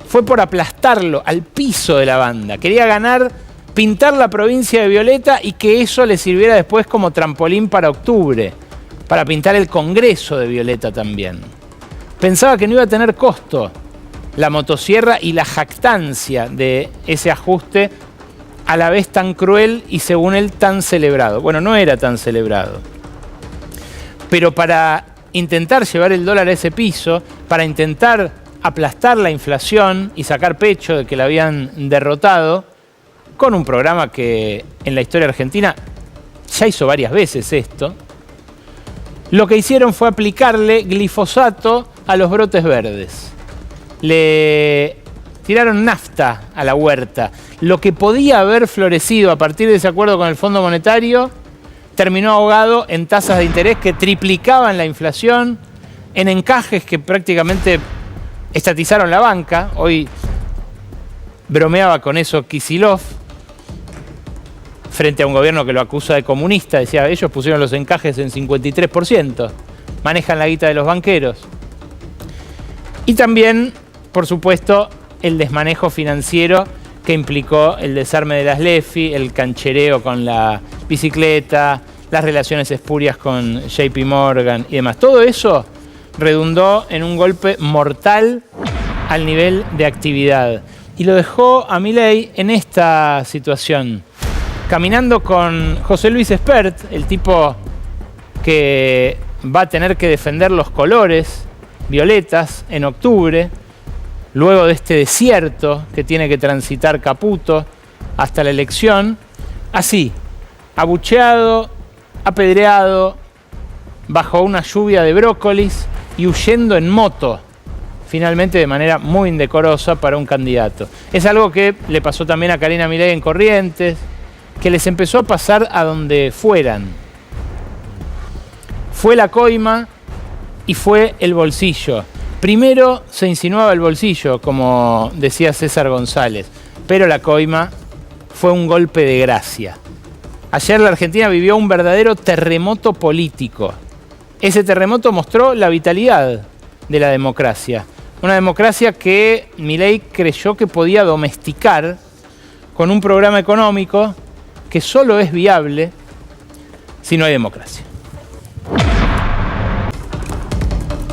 Fue por aplastarlo al piso de la banda. Quería ganar, pintar la provincia de violeta y que eso le sirviera después como trampolín para octubre, para pintar el Congreso de violeta también. Pensaba que no iba a tener costo la motosierra y la jactancia de ese ajuste a la vez tan cruel y según él tan celebrado. Bueno, no era tan celebrado. Pero para intentar llevar el dólar a ese piso, para intentar aplastar la inflación y sacar pecho de que la habían derrotado, con un programa que en la historia argentina ya hizo varias veces esto, lo que hicieron fue aplicarle glifosato a los brotes verdes. Le tiraron nafta a la huerta. Lo que podía haber florecido a partir de ese acuerdo con el Fondo Monetario terminó ahogado en tasas de interés que triplicaban la inflación, en encajes que prácticamente estatizaron la banca. Hoy bromeaba con eso Kicillof frente a un gobierno que lo acusa de comunista. Decía, ellos pusieron los encajes en 53%, manejan la guita de los banqueros. Y también, por supuesto, el desmanejo financiero que implicó el desarme de las LEFI, el canchereo con la bicicleta, las relaciones espurias con JP Morgan y demás. Todo eso redundó en un golpe mortal al nivel de actividad. Y lo dejó a Milei en esta situación, caminando con José Luis Espert, el tipo que va a tener que defender los colores violetas en octubre, luego de este desierto que tiene que transitar Caputo hasta la elección, así, abucheado, apedreado, bajo una lluvia de brócolis y huyendo en moto, finalmente de manera muy indecorosa para un candidato. Es algo que le pasó también a Karina Milei en Corrientes, que les empezó a pasar a donde fueran. Fue la coima y fue el bolsillo. Primero se insinuaba el bolsillo, como decía César González, pero la coima fue un golpe de gracia. Ayer la Argentina vivió un verdadero terremoto político. Ese terremoto mostró la vitalidad de la democracia. Una democracia que Milei creyó que podía domesticar con un programa económico que solo es viable si no hay democracia.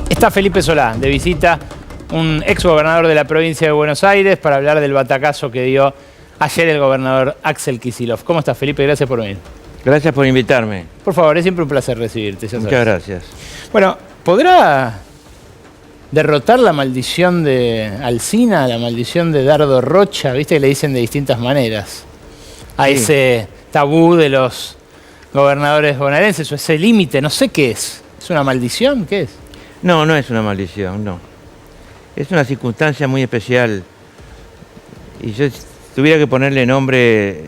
Está Felipe Solá de visita, un ex gobernador de la provincia de Buenos Aires, para hablar del batacazo que dio ayer el gobernador Axel Kicillof. ¿Cómo estás, Felipe? Gracias por venir. Gracias por invitarme. Por favor, es siempre un placer recibirte. Muchas gracias. Bueno, ¿podrá derrotar la maldición de Alsina, la maldición de Dardo Rocha? Viste que le dicen de distintas maneras a ese tabú de los gobernadores bonaerenses, o ese límite, no sé qué es. ¿Es una maldición? ¿Qué es? No, no es una maldición, no. Es una circunstancia muy especial. Y yo, si tuviera que ponerle nombre,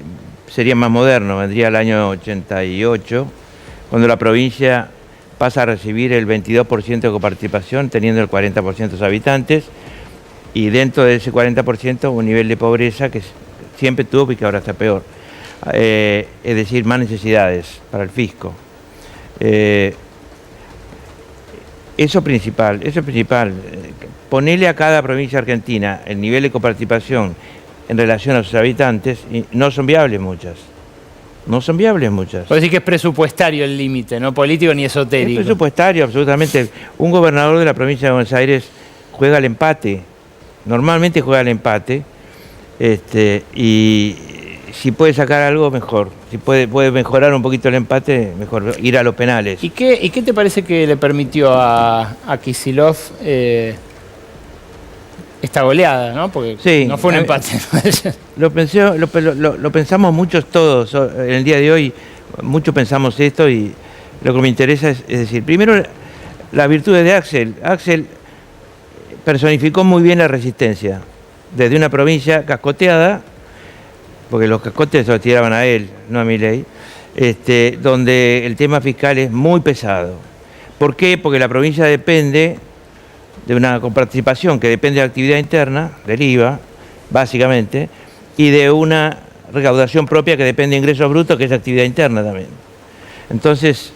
sería más moderno, vendría el año 88, cuando la provincia pasa a recibir el 22% de coparticipación, teniendo el 40% de sus habitantes, y dentro de ese 40% un nivel de pobreza que siempre tuvo y que ahora está peor. Es decir, más necesidades para el fisco. Eso es principal. Ponerle a cada provincia argentina el nivel de coparticipación en relación a sus habitantes, y no son viables muchas. No son viables muchas. Puedo decir que es presupuestario el límite, no político ni esotérico. Es presupuestario, absolutamente. Un gobernador de la provincia de Buenos Aires juega al empate. Normalmente juega al empate. Y si puede sacar algo, mejor. Si puede mejorar un poquito el empate, mejor. Ir a los penales. ¿Y qué te parece que le permitió a Kicillof esta goleada, ¿no? Porque sí, no fue un empate. Lo pensamos muchos todos. En el día de hoy, muchos pensamos esto, y lo que me interesa es decir, primero, las virtudes de Axel. Axel personificó muy bien la resistencia. Desde una provincia cascoteada, porque los cascotes se los tiraban a él, no a Milei, donde el tema fiscal es muy pesado. ¿Por qué? Porque la provincia depende de una coparticipación que depende de la actividad interna, del IVA, básicamente, y de una recaudación propia que depende de ingresos brutos, que es actividad interna también. Entonces,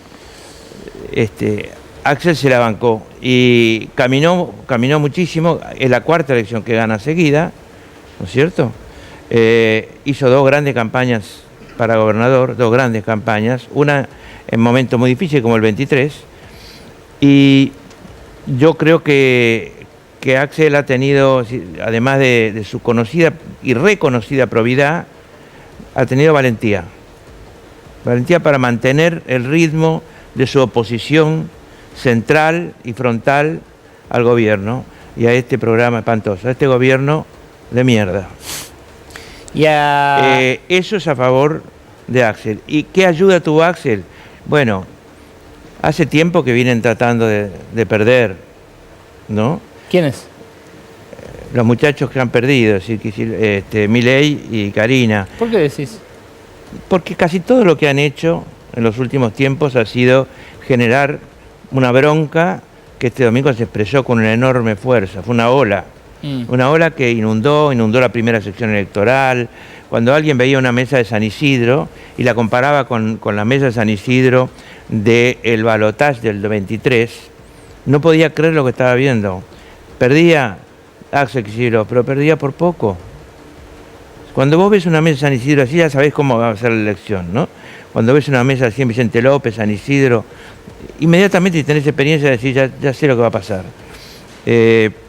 Axel se la bancó y caminó muchísimo. Es la cuarta elección que gana seguida, ¿no es cierto? Hizo dos grandes campañas para gobernador, dos grandes campañas, una en momentos muy difíciles como el 23, y yo creo que Axel ha tenido, además de su conocida y reconocida probidad, ha tenido valentía. Valentía para mantener el ritmo de su oposición central y frontal al gobierno y a este programa espantoso, a este gobierno de mierda. Eso es a favor de Axel. ¿Y qué ayuda tuvo Axel? Bueno, hace tiempo que vienen tratando de perder, ¿no? ¿Quiénes? Los muchachos que han perdido, Milei y Karina. ¿Por qué decís? Porque casi todo lo que han hecho en los últimos tiempos ha sido generar una bronca que este domingo se expresó con una enorme fuerza. Fue una ola. Una ola que inundó la primera sección electoral. Cuando alguien veía una mesa de San Isidro y la comparaba con la mesa de San Isidro del balotaje del 23, no podía creer lo que estaba viendo. Perdía Axel Kicillof, pero perdía por poco. Cuando vos ves una mesa de San Isidro así, ya sabés cómo va a ser la elección, ¿no? Cuando ves una mesa así en Vicente López, San Isidro, inmediatamente tenés experiencia de decir, ya sé lo que va a pasar.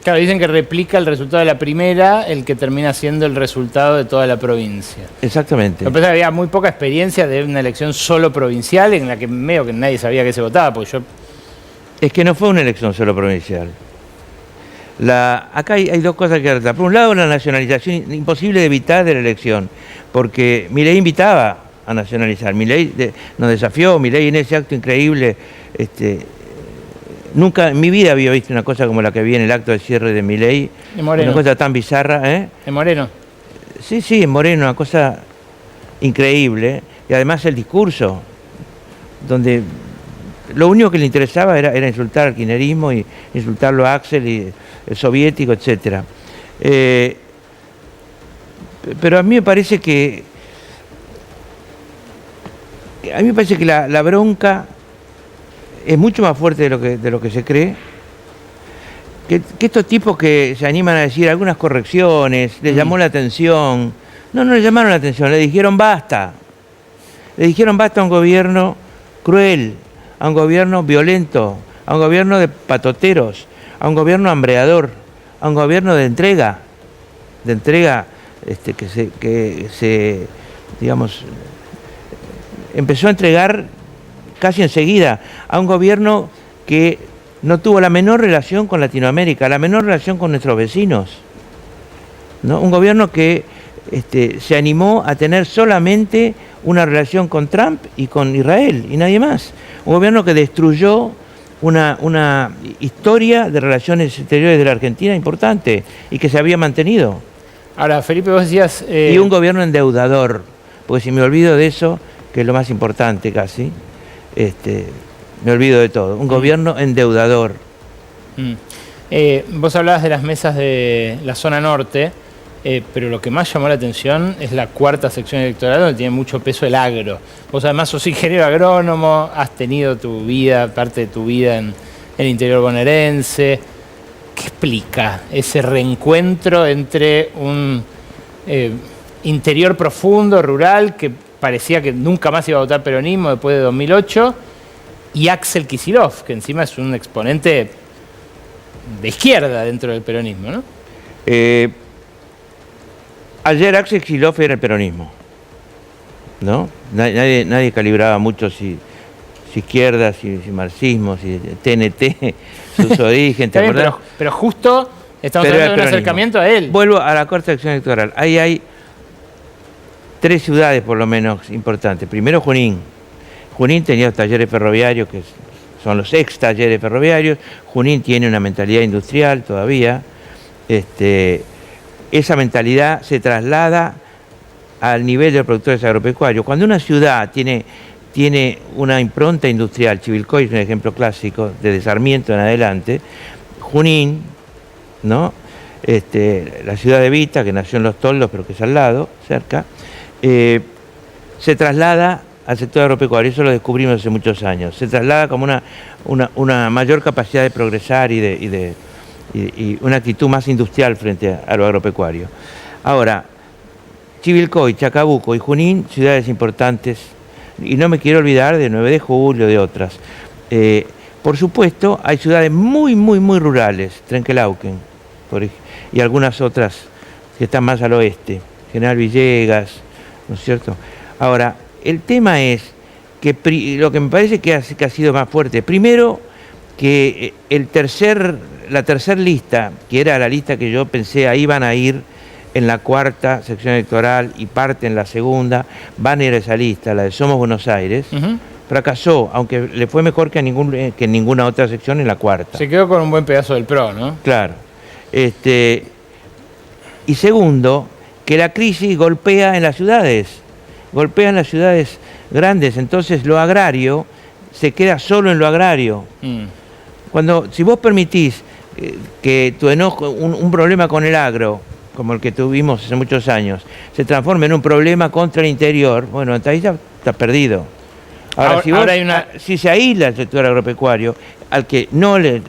Claro, dicen que replica el resultado de la primera, el que termina siendo el resultado de toda la provincia. Exactamente. Lo que pasa es que había muy poca experiencia de una elección solo provincial, en la que medio que nadie sabía que se votaba, porque yo... Es que no fue una elección solo provincial. Acá hay dos cosas que tratar. Por un lado, la nacionalización imposible de evitar de la elección, porque Milei invitaba a nacionalizar. Milei nos desafió, Milei en ese acto increíble. Nunca en mi vida había visto una cosa como la que vi en el acto de cierre de Milei. Una cosa tan bizarra, ¿eh? ¿En Moreno? Sí, en Moreno, una cosa increíble. Y además el discurso, donde lo único que le interesaba era insultar al kirchnerismo y insultarlo a Axel y el soviético, etc. Pero a mí me parece que a mí me parece que la bronca es mucho más fuerte de lo que se cree. Que estos tipos que se animan a decir algunas correcciones, les llamó la atención. No le llamaron la atención, le dijeron basta. Le dijeron basta a un gobierno cruel, a un gobierno violento, a un gobierno de patoteros, a un gobierno hambreador, a un gobierno de entrega que se digamos, empezó a entregar casi enseguida a un gobierno que no tuvo la menor relación con Latinoamérica, la menor relación con nuestros vecinos, ¿no? Un gobierno que se animó a tener solamente una relación con Trump y con Israel y nadie más. Un gobierno que destruyó una historia de relaciones exteriores de la Argentina importante y que se había mantenido. Ahora, Felipe, vos decías... Y un gobierno endeudador, porque si me olvido de eso, que es lo más importante casi, me olvido de todo. Un gobierno endeudador. Vos hablabas de las mesas de la zona norte, pero lo que más llamó la atención es la cuarta sección electoral, donde tiene mucho peso el agro. Vos además sos ingeniero agrónomo, has tenido tu vida, parte de tu vida en el interior bonaerense. ¿Qué explica ese reencuentro entre un interior profundo, rural, que parecía que nunca más iba a votar peronismo después de 2008, y Axel Kicillof, que encima es un exponente de izquierda dentro del peronismo, ¿no? Ayer Axel Kicillof era el peronismo, ¿no? Nadie calibraba mucho si izquierda, si marxismo, si TNT, sus orígenes. Pero justo estamos hablando de un acercamiento a él. Vuelvo a la cuarta sección electoral. Ahí hay 3 ciudades por lo menos importantes. Primero Junín. Junín tenía talleres ferroviarios, que son los ex talleres ferroviarios. Junín tiene una mentalidad industrial todavía. Esa mentalidad se traslada al nivel de los productores agropecuarios. Cuando una ciudad tiene una impronta industrial, Chivilcoy es un ejemplo clásico, desde Sarmiento en adelante, Junín, ¿no? La ciudad de Vita, que nació en Los Toldos, pero que es al lado, cerca, se traslada al sector agropecuario, eso lo descubrimos hace muchos años, se traslada como una mayor capacidad de progresar y una actitud más industrial frente a lo agropecuario. Ahora, Chivilcoy, Chacabuco y Junín, ciudades importantes, y no me quiero olvidar de 9 de Julio, de otras. Por supuesto, hay ciudades muy rurales, Trenquelauquen, y algunas otras que están más al oeste, General Villegas, ¿no es cierto? Ahora, el tema es que lo que me parece que ha sido más fuerte, primero que la tercera lista, que era la lista que yo pensé, ahí van a ir en la cuarta sección electoral y parte en la segunda, van a ir a esa lista, la de Somos Buenos Aires, fracasó, aunque le fue mejor que en ninguna otra sección en la cuarta. Se quedó con un buen pedazo del PRO, ¿no? Claro. Y segundo, que la crisis golpea en las ciudades grandes, entonces lo agrario se queda solo en lo agrario. Si vos permitís que tu enojo, un problema con el agro, como el que tuvimos hace muchos años, se transforme en un problema contra el interior, bueno, entonces ahí ya está perdido. Ahora, si se aísla el sector agropecuario, al que no le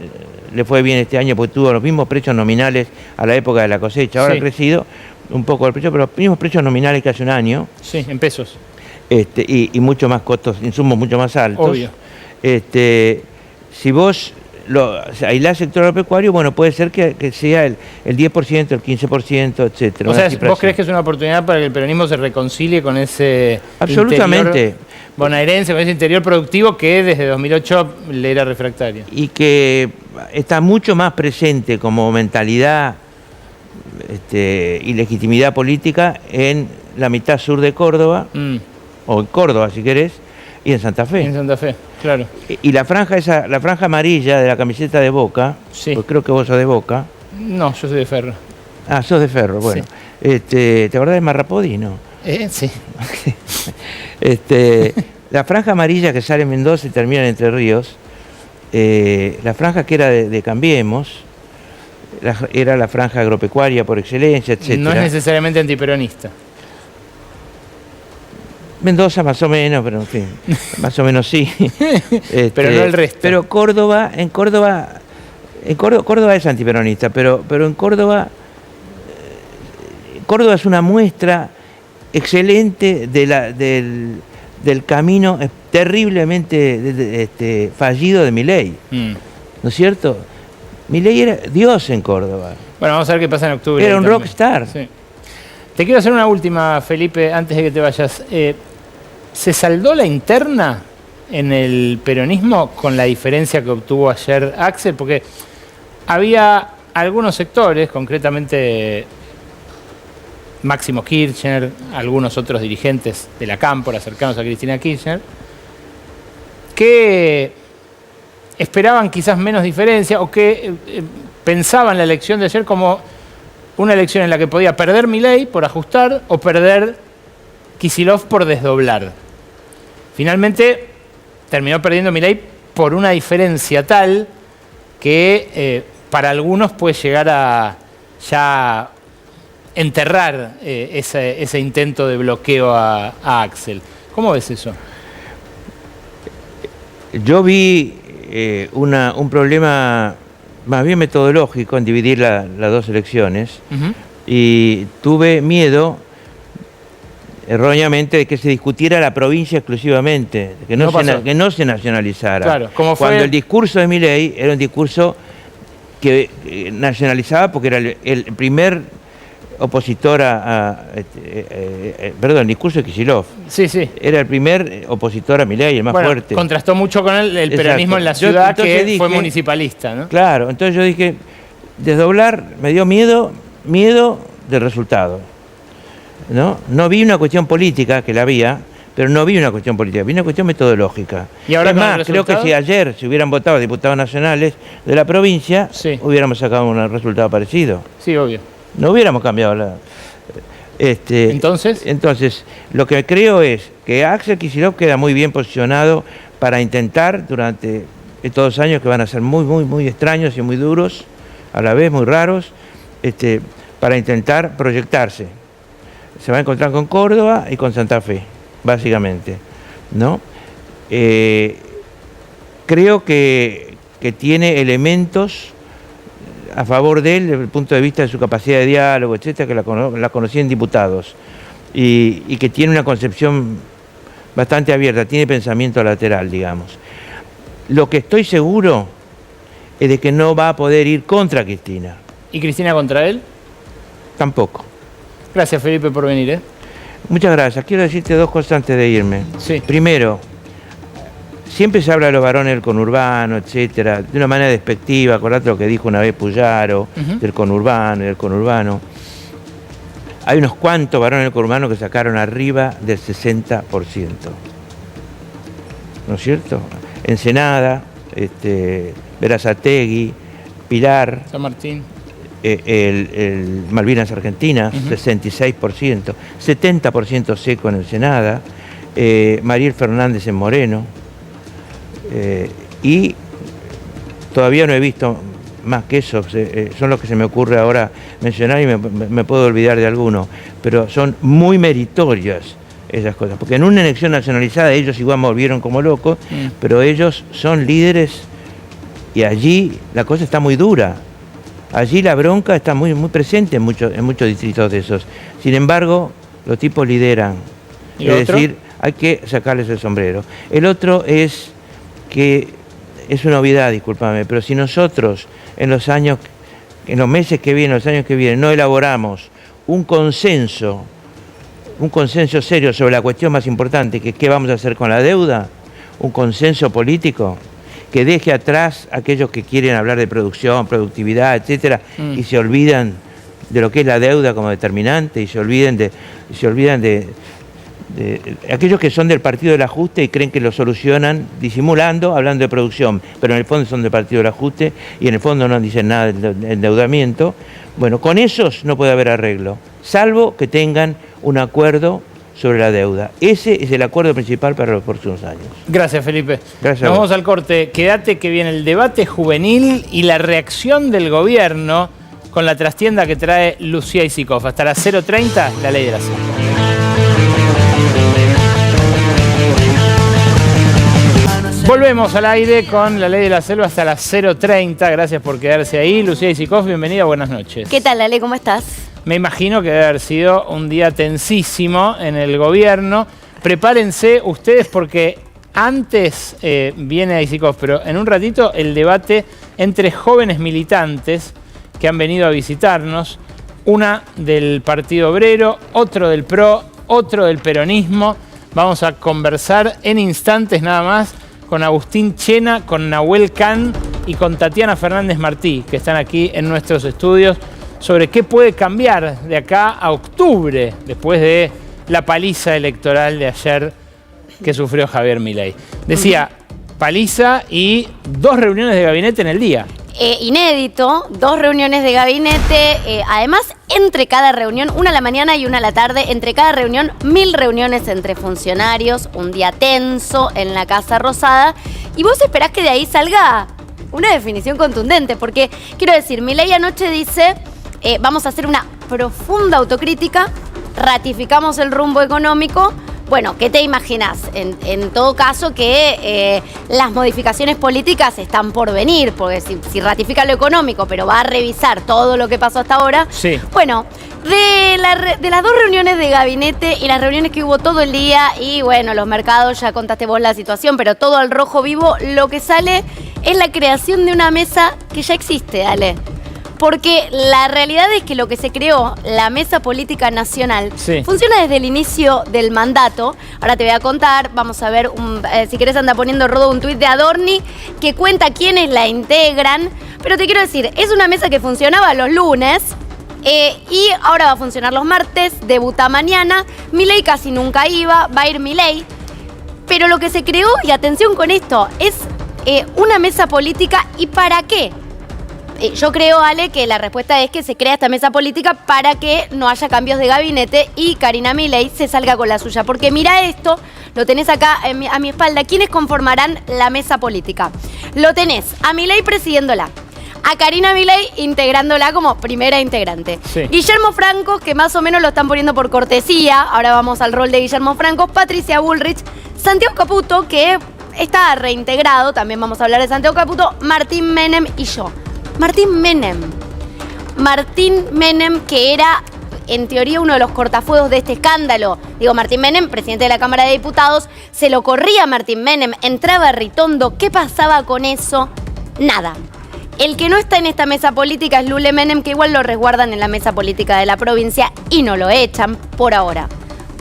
fue bien este año porque tuvo los mismos precios nominales a la época de la cosecha, ahora ha crecido un poco el precio, pero los mismos precios nominales que hace un año. Sí, en pesos. Y mucho más costos, insumos mucho más altos. Obvio. Si vos aislás el sector agropecuario, bueno, puede ser que sea el 10%, el 15%, etcétera. O sea, ¿vos crees que es una oportunidad para que el peronismo se reconcilie con ese absolutamente bonaerense, con ese interior productivo que desde 2008 le era refractario? Y que está mucho más presente como mentalidad y legitimidad política en la mitad sur de Córdoba, o en Córdoba si querés, y en Santa Fe. En Santa Fe, claro. Y la franja amarilla de la camiseta de Boca, pues creo que vos sos de Boca. No, yo soy de Ferro. Ah, sos de Ferro, bueno. Sí. ¿Te acordás de Marrapodi, no? Sí. La franja amarilla que sale en Mendoza y termina en Entre Ríos, la franja que era de Cambiemos, era la franja agropecuaria por excelencia, etc. No es necesariamente antiperonista. Mendoza más o menos, pero en fin, más o menos sí. Pero no el resto. Pero Córdoba es antiperonista, pero en Córdoba es una muestra excelente del camino terriblemente fallido de Milei. ¿No es cierto? Milei era Dios en Córdoba. Bueno, vamos a ver qué pasa en octubre. Era un rockstar. Sí. Te quiero hacer una última, Felipe, antes de que te vayas. ¿Se saldó la interna en el peronismo con la diferencia que obtuvo ayer Axel? Porque había algunos sectores, concretamente Máximo Kirchner, algunos otros dirigentes de la Cámpora cercanos a Cristina Kirchner, que esperaban quizás menos diferencia o que pensaban la elección de ayer como una elección en la que podía perder Milei por ajustar o perder Kicillof por desdoblar. Finalmente terminó perdiendo Milei por una diferencia tal que para algunos puede llegar a ya enterrar ese intento de bloqueo a Axel. ¿Cómo ves eso? Yo vi un problema más bien metodológico en dividir las dos elecciones y tuve miedo erróneamente de que se discutiera la provincia exclusivamente, que no se nacionalizara. Claro, como fue... Cuando el discurso de Milei era un discurso que nacionalizaba porque era el primer opositor perdón, el discurso de Kicillof. Sí, sí. Era el primer opositor a Milei, el más fuerte. Contrastó mucho con el peronismo en la ciudad, que fue municipalista, ¿no? Claro, entonces yo dije, desdoblar me dio miedo del resultado. No vi una cuestión política, que la había, pero no vi una cuestión política, vi una cuestión metodológica. ¿Y ahora es más, creo que si ayer se hubieran votado diputados nacionales de la provincia, hubiéramos sacado un resultado parecido. Sí, obvio. No hubiéramos cambiado la... Entonces, lo que creo es que Axel Kicillof queda muy bien posicionado para intentar, durante estos 2 años que van a ser muy, muy, muy extraños y muy duros, a la vez muy raros, para intentar proyectarse. Se va a encontrar con Córdoba y con Santa Fe, básicamente, ¿no? Creo que tiene elementos a favor de él desde el punto de vista de su capacidad de diálogo, etcétera, que la conocí en diputados, y que tiene una concepción bastante abierta, tiene pensamiento lateral, digamos. Lo que estoy seguro es de que no va a poder ir contra Cristina. ¿Y Cristina contra él? Tampoco. Gracias, Felipe, por venir. Muchas gracias. Quiero decirte 2 cosas antes de irme. Sí. Primero, siempre se habla de los varones del conurbano, etcétera, de una manera despectiva. Acordate lo que dijo una vez Puyaro, del conurbano y del conurbano. Hay unos cuantos varones del conurbano que sacaron arriba del 60%. ¿No es cierto? Ensenada, Berazategui, Pilar, San Martín, el Malvinas Argentina, 66%, 70% seco en Ensenada, Mariel Fernández en Moreno, y todavía no he visto más que eso, son los que se me ocurre ahora mencionar y me puedo olvidar de alguno, pero son muy meritorias esas cosas, porque en una elección nacionalizada ellos igual volvieron como locos, pero ellos son líderes y allí la cosa está muy dura. Allí la bronca está muy, muy presente en muchos distritos de esos. Sin embargo, los tipos lideran. Es decir, hay que sacarles el sombrero. El otro es que, es una obviedad, discúlpame, pero si nosotros en los meses que vienen, los años que vienen, no elaboramos un consenso serio sobre la cuestión más importante, que es qué vamos a hacer con la deuda, un consenso político, que deje atrás a aquellos que quieren hablar de producción, productividad, etcétera, y se olvidan de lo que es la deuda como determinante, y se olvidan de aquellos que son del partido del ajuste y creen que lo solucionan disimulando, hablando de producción, pero en el fondo son del partido del ajuste y en el fondo no dicen nada del endeudamiento. Bueno, con esos no puede haber arreglo, salvo que tengan un acuerdo sobre la deuda. Ese es el acuerdo principal para los próximos años. Gracias, Felipe. Gracias. Nos vamos al corte. Quédate que viene el debate juvenil y la reacción del gobierno con la trastienda que trae Lucía Isikoff. Hasta las 0:30, la ley de la selva. Volvemos al aire con La Ley de la Selva hasta las 0:30. Gracias por quedarse ahí. Lucía Isikoff, bienvenida, buenas noches. ¿Qué tal, Ale? ¿Cómo estás? Me imagino que debe haber sido un día tensísimo en el gobierno. Prepárense ustedes porque antes viene Isikoff, pero en un ratito el debate entre jóvenes militantes que han venido a visitarnos. Una del Partido Obrero, otro del PRO, otro del peronismo. Vamos a conversar en instantes nada más con Agustín Chena, con Nahuel Can y con Tatiana Fernández Martí, que están aquí en nuestros estudios, sobre qué puede cambiar de acá a octubre, después de la paliza electoral de ayer que sufrió Javier Milei. Decía, paliza y 2 reuniones de gabinete en el día. Inédito, 2 reuniones de gabinete, además entre cada reunión, una a la mañana y una a la tarde, entre cada reunión 1000 reuniones entre funcionarios, un día tenso en la Casa Rosada, y vos esperás que de ahí salga una definición contundente, porque quiero decir, Milei anoche dice, vamos a hacer una profunda autocrítica, ratificamos el rumbo económico. Bueno, ¿qué te imaginas? En todo caso que las modificaciones políticas están por venir, porque si ratifica lo económico, pero va a revisar todo lo que pasó hasta ahora. Sí. Bueno, de las 2 reuniones de gabinete y las reuniones que hubo todo el día, y bueno, los mercados, ya contaste vos la situación, pero todo al rojo vivo, lo que sale es la creación de una mesa que ya existe, Ale. Porque la realidad es que lo que se creó, la Mesa Política Nacional, sí, funciona desde el inicio del mandato. Ahora te voy a contar, vamos a ver, si querés anda poniendo Rodo un tuit de Adorni que cuenta quiénes la integran. Pero te quiero decir, es una mesa que funcionaba los lunes y ahora va a funcionar los martes, debuta mañana. Milei casi nunca iba, va a ir Milei. Pero lo que se creó, y atención con esto, es una mesa política. ¿Y para qué? Yo creo, Ale, que la respuesta es que se crea esta mesa política para que no haya cambios de gabinete y Karina Milei se salga con la suya. Porque mira esto, lo tenés acá a mi espalda. ¿Quiénes conformarán la mesa política? Lo tenés a Milei presidiéndola, a Karina Milei integrándola como primera integrante. Sí. Guillermo Franco, que más o menos lo están poniendo por cortesía. Ahora vamos al rol de Guillermo Franco. Patricia Bullrich, Santiago Caputo, que está reintegrado. También vamos a hablar de Santiago Caputo. Martín Menem y yo. Martín Menem, que era en teoría uno de los cortafuegos de este escándalo. Digo, Martín Menem, presidente de la Cámara de Diputados, se lo corría Martín Menem, entraba Ritondo. ¿Qué pasaba con eso? Nada. El que no está en esta mesa política es Lule Menem, que igual lo resguardan en la mesa política de la provincia y no lo echan por ahora.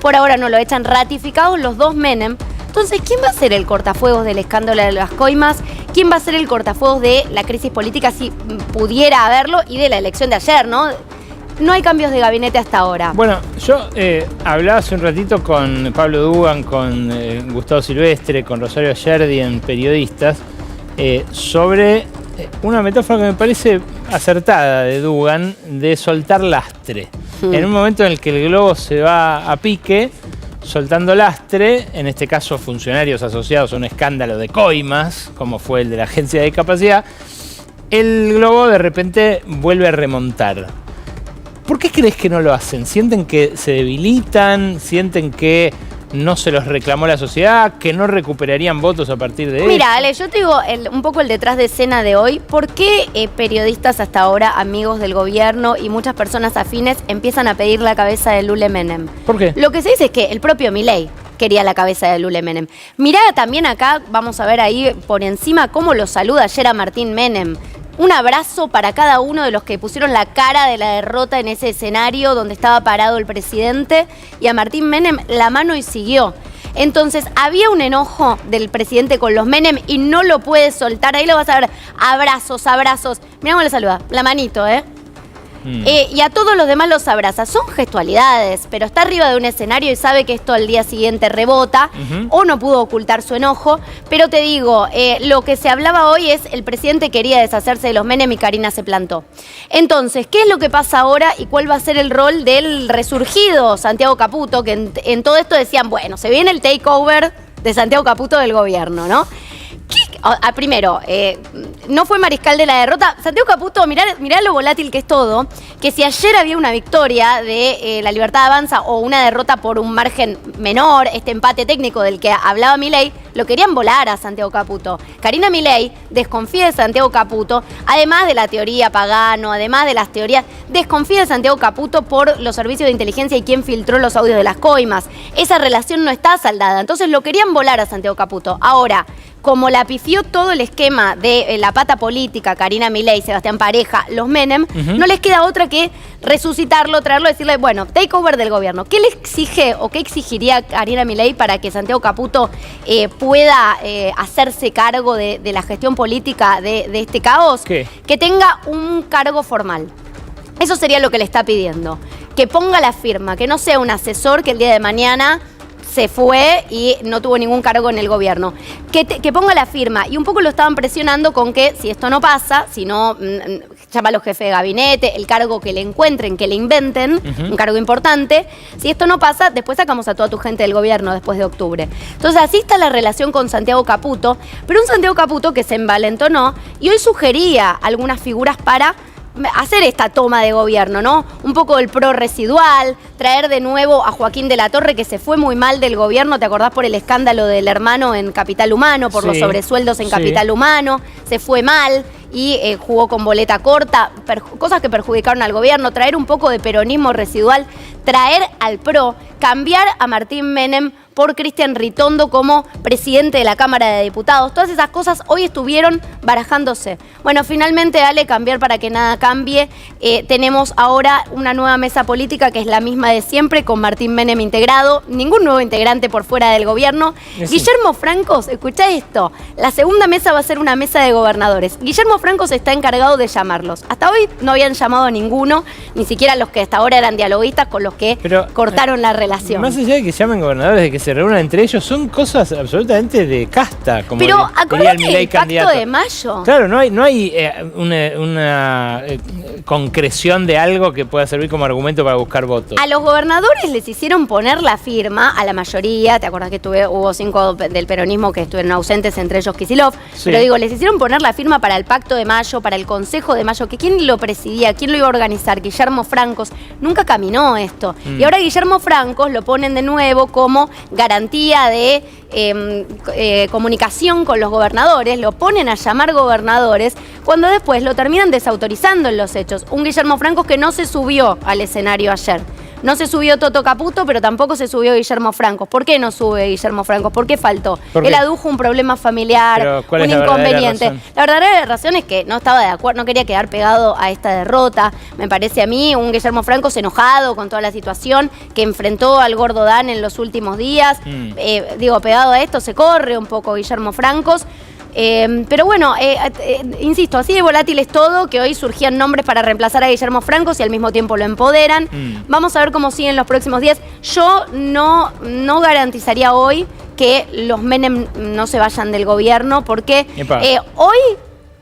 Por ahora no lo echan, ratificados los 2 Menem. Entonces, ¿quién va a ser el cortafuegos del escándalo de las coimas? ¿Quién va a ser el cortafuegos de la crisis política, si pudiera haberlo, y de la elección de ayer, ¿no? No hay cambios de gabinete hasta ahora. Bueno, yo hablaba hace un ratito con Pablo Dugan, con Gustavo Silvestre, con Rosario Ayerdi en Periodistas, sobre una metáfora que me parece acertada de Dugan, de soltar lastre. En un momento en el que el globo se va a pique, soltando lastre, en este caso funcionarios asociados a un escándalo de coimas, como fue el de la Agencia de Discapacidad, el globo de repente vuelve a remontar. ¿Por qué crees que no lo hacen? ¿Sienten que se debilitan? ¿Sienten que no se los reclamó la sociedad? ¿Que no recuperarían votos a partir de eso? Mira, Ale, yo te digo un poco el detrás de escena de hoy. ¿Por qué periodistas hasta ahora, amigos del gobierno y muchas personas afines empiezan a pedir la cabeza de Lule Menem? ¿Por qué? Lo que se dice es que el propio Milei quería la cabeza de Lule Menem. Mirá también acá, vamos a ver ahí por encima cómo lo saluda ayer a Martín Menem. Un abrazo para cada uno de los que pusieron la cara de la derrota en ese escenario donde estaba parado el presidente, y a Martín Menem la mano y siguió. Entonces había un enojo del presidente con los Menem y no lo puede soltar. Ahí lo vas a ver, abrazos. Mirá cómo le saluda, la manito, y a todos los demás los abraza. Son gestualidades, pero está arriba de un escenario y sabe que esto al día siguiente rebota, o no pudo ocultar su enojo. Pero te digo, lo que se hablaba hoy es el presidente quería deshacerse de los Menem y Karina se plantó. Entonces, ¿qué es lo que pasa ahora y cuál va a ser el rol del resurgido Santiago Caputo? Que en todo esto decían, bueno, se viene el takeover de Santiago Caputo del gobierno, ¿no? primero, no fue mariscal de la derrota. Santiago Caputo, mirá lo volátil que es todo, que si ayer había una victoria de La Libertad Avanza o una derrota por un margen menor, este empate técnico del que hablaba Milei, lo querían volar a Santiago Caputo. Karina Milei desconfía de Santiago Caputo, además de la teoría Pagano, además de las teorías, desconfía de Santiago Caputo por los servicios de inteligencia y quién filtró los audios de las coimas. Esa relación no está saldada, entonces lo querían volar a Santiago Caputo. Ahora, como la pifió todo el esquema de la pata política, Karina Milei, Sebastián Pareja, los Menem, no les queda otra que resucitarlo, traerlo, decirle, bueno, takeover del gobierno. ¿Qué le exige o qué exigiría Karina Milei para que Santiago Caputo pueda hacerse cargo de la gestión política de este caos? ¿Qué? Que tenga un cargo formal. Eso sería lo que le está pidiendo. Que ponga la firma, que no sea un asesor que el día de mañana se fue y no tuvo ningún cargo en el gobierno. Que ponga la firma. Y un poco lo estaban presionando con que si esto no pasa, si no llama a los jefes de gabinete, el cargo que le encuentren, que le inventen, un cargo importante, si esto no pasa, después sacamos a toda tu gente del gobierno después de octubre. Entonces así está la relación con Santiago Caputo, pero un Santiago Caputo que se envalentonó y hoy sugería algunas figuras para hacer esta toma de gobierno, ¿no? Un poco del PRO residual, traer de nuevo a Joaquín de la Torre, que se fue muy mal del gobierno, ¿te acordás por el escándalo del hermano en Capital Humano, por los sobresueldos en Capital Humano? Se fue mal y jugó con boleta corta, cosas que perjudicaron al gobierno, traer un poco de peronismo residual, traer al PRO, cambiar a Martín Menem por Cristian Ritondo como presidente de la Cámara de Diputados. Todas esas cosas hoy estuvieron barajándose. Bueno, finalmente, Ale, cambiar para que nada cambie. Tenemos ahora una nueva mesa política que es la misma de siempre, con Martín Menem integrado, ningún nuevo integrante por fuera del gobierno. Sí. Guillermo Francos, escuchá esto, la segunda mesa va a ser una mesa de gobernadores. Guillermo Francos está encargado de llamarlos. Hasta hoy no habían llamado a ninguno, ni siquiera los que hasta ahora eran dialoguistas con los que cortaron la relación. Más allá de que llamen gobernadores, de que se reúnan entre ellos, son cosas absolutamente de casta. Como pero acordate del pacto de mayo. Claro, no hay una concreción de algo que pueda servir como argumento para buscar votos. A los gobernadores les hicieron poner la firma, a la mayoría, ¿te acordás que hubo 5 del peronismo que estuvieron ausentes, entre ellos Kicillof? Sí. Pero digo, les hicieron poner la firma para el pacto de mayo, para el Consejo de Mayo, que quién lo presidía, quién lo iba a organizar, Guillermo Francos. Nunca caminó esto. Y ahora Guillermo Francos lo ponen de nuevo como garantía de comunicación con los gobernadores, lo ponen a llamar gobernadores, cuando después lo terminan desautorizando en los hechos. Un Guillermo Francos que no se subió al escenario ayer. No se subió Toto Caputo, pero tampoco se subió Guillermo Francos. ¿Por qué no sube Guillermo Francos? ¿Por qué faltó? Él adujo un problema familiar, un inconveniente. La verdadera razón es que no estaba de acuerdo, no quería quedar pegado a esta derrota. Me parece a mí un Guillermo Francos enojado con toda la situación que enfrentó al Gordo Dan en los últimos días. Pegado a esto se corre un poco Guillermo Francos. Pero bueno, insisto, así de volátil es todo, que hoy surgían nombres para reemplazar a Guillermo Francos y al mismo tiempo lo empoderan. Vamos a ver cómo siguen los próximos días. Yo no garantizaría hoy que los Menem no se vayan del gobierno, porque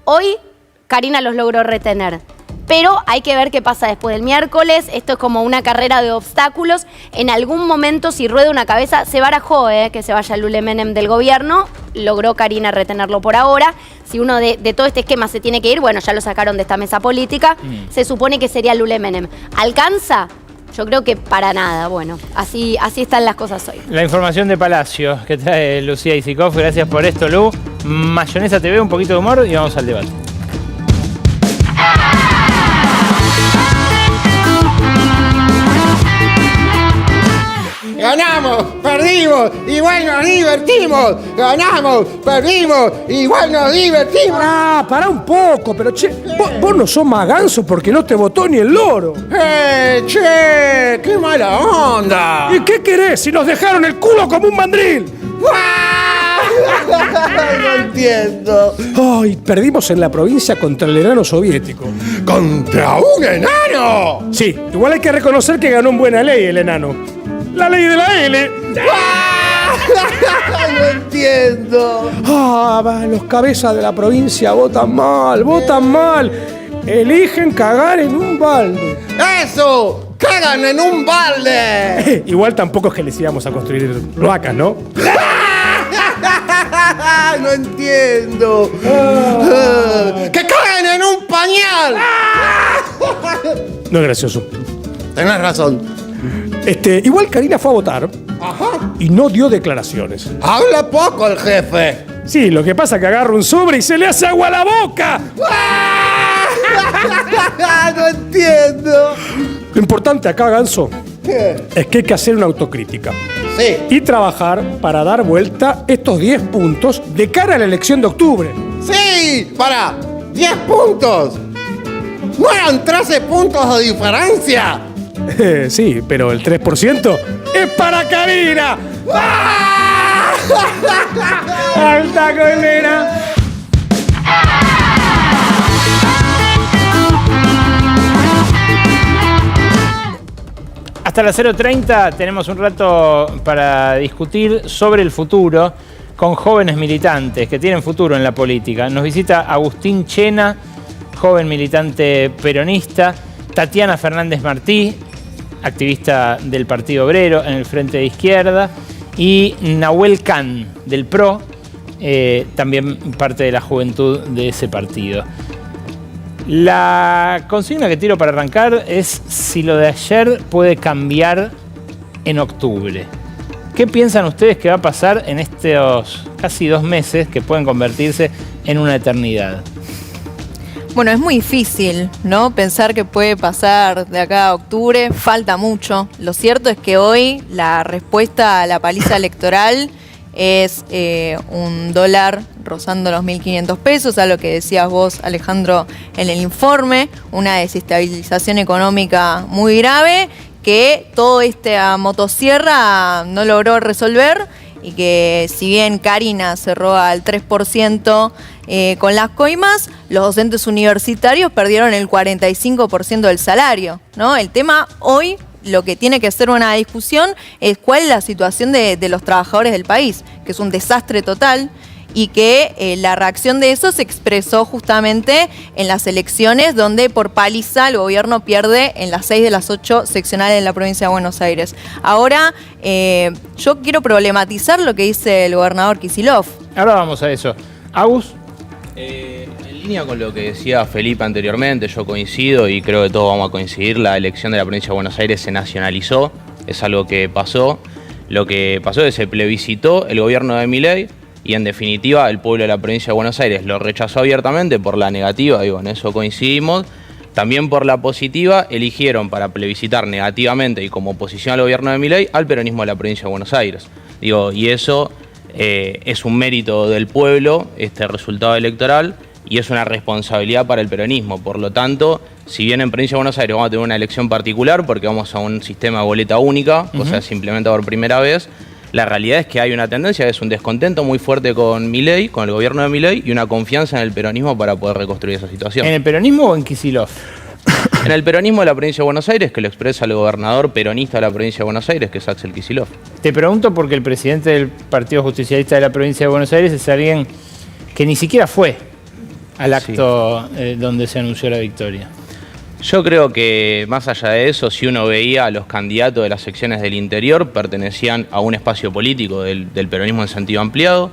hoy Karina los logró retener. Pero hay que ver qué pasa después del miércoles. Esto es como una carrera de obstáculos. En algún momento, si rueda una cabeza, se barajó que se vaya Lule Menem del gobierno. Logró Karina retenerlo por ahora. Si uno de todo este esquema se tiene que ir, bueno, ya lo sacaron de esta mesa política. Se supone que sería Lule Menem. ¿Alcanza? Yo creo que para nada. Bueno, así están las cosas hoy. La información de Palacio que trae Lucía Isikoff. Gracias por esto, Lu. Mayonesa TV, un poquito de humor y vamos al debate. Ganamos, perdimos, igual nos divertimos. Ganamos, perdimos, igual nos divertimos. Ah, pará un poco, pero che, vos no sos más ganso porque no te votó ni el loro. Che, qué mala onda. ¿Y qué querés si nos dejaron el culo como un mandril? No entiendo. Ay, perdimos en la provincia contra el enano soviético. ¿Contra un enano? Sí, igual hay que reconocer que ganó en buena ley el enano. La ley de la L. No entiendo. Los cabezas de la provincia votan mal. Eligen cagar en un balde. ¡Eso! ¡Cagan en un balde! Igual tampoco es que les íbamos a construir cloacas, ¿no? No entiendo. ¡Que caen en un pañal! No es gracioso. Tenés razón. Igual Karina fue a votar. Ajá. Y no dio declaraciones. Habla poco el jefe. Sí, lo que pasa es que agarra un sobre y se le hace agua a la boca. No entiendo. Lo importante acá, Ganso, ¿Qué? es que hay que hacer una autocrítica. Sí. Y trabajar para dar vuelta estos 10 puntos de cara a la elección de octubre. Sí, para 10 puntos. ¿No eran 13 puntos de diferencia? Sí, pero el 3% es para Karina. ¡Alta colera! Hasta las 0:30 tenemos un rato para discutir sobre el futuro con jóvenes militantes que tienen futuro en la política. Nos visita Agustín Chena, joven militante peronista, Tatiana Fernández Martí, activista del Partido Obrero en el Frente de Izquierda, y Nahuel Can, del PRO, también parte de la juventud de ese partido. La consigna que tiro para arrancar es si lo de ayer puede cambiar en octubre. ¿Qué piensan ustedes que va a pasar en estos casi 2 meses que pueden convertirse en una eternidad? Bueno, es muy difícil, ¿no? Pensar que puede pasar de acá a octubre, falta mucho. Lo cierto es que hoy la respuesta a la paliza electoral es un dólar rozando los 1.500 pesos, a lo que decías vos, Alejandro, en el informe, una desestabilización económica muy grave que toda esta motosierra no logró resolver y que si bien Karina cerró al 3% con las coimas, los docentes universitarios perdieron el 45% del salario, ¿no? El tema hoy, lo que tiene que ser una discusión es cuál es la situación de los trabajadores del país, que es un desastre total y que la reacción de eso se expresó justamente en las elecciones donde por paliza el gobierno pierde en las 6 de las 8 seccionales de la provincia de Buenos Aires. Ahora, yo quiero problematizar lo que dice el gobernador Kicillof. Ahora vamos a eso. Agus. En línea con lo que decía Felipe anteriormente, yo coincido y creo que todos vamos a coincidir, la elección de la provincia de Buenos Aires se nacionalizó, es algo que pasó. Lo que pasó es que se plebiscitó el gobierno de Milei y en definitiva el pueblo de la provincia de Buenos Aires lo rechazó abiertamente por la negativa, digo, en eso coincidimos. También por la positiva eligieron para plebiscitar negativamente y como oposición al gobierno de Milei al peronismo de la provincia de Buenos Aires. Digo, y eso es un mérito del pueblo, este resultado electoral, y es una responsabilidad para el peronismo. Por lo tanto, si bien en provincia de Buenos Aires vamos a tener una elección particular porque vamos a un sistema de boleta única, cosa que se implementa por primera vez, la realidad es que hay una tendencia, es un descontento muy fuerte con Milei, con el gobierno de Milei, y una confianza en el peronismo para poder reconstruir esa situación. ¿En el peronismo o en Kicillof? En el peronismo de la provincia de Buenos Aires, que lo expresa el gobernador peronista de la provincia de Buenos Aires, que es Axel Kicillof. Te pregunto porque el presidente del Partido Justicialista de la provincia de Buenos Aires es alguien que ni siquiera fue al acto donde se anunció la victoria. Yo creo que más allá de eso, si uno veía a los candidatos de las secciones del interior, pertenecían a un espacio político del peronismo en sentido ampliado.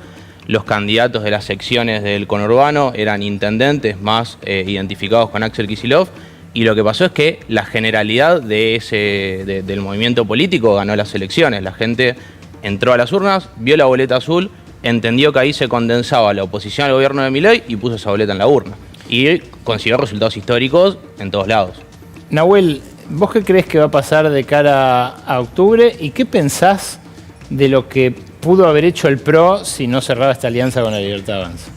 Los candidatos de las secciones del conurbano eran intendentes más identificados con Axel Kicillof. Y lo que pasó es que la generalidad de del movimiento político ganó las elecciones. La gente entró a las urnas, vio la boleta azul, entendió que ahí se condensaba la oposición al gobierno de Milei y puso esa boleta en la urna. Y consiguió resultados históricos en todos lados. Nahuel, ¿vos qué crees que va a pasar de cara a octubre? ¿Y qué pensás de lo que pudo haber hecho el PRO si no cerraba esta alianza con la Libertad Avanza?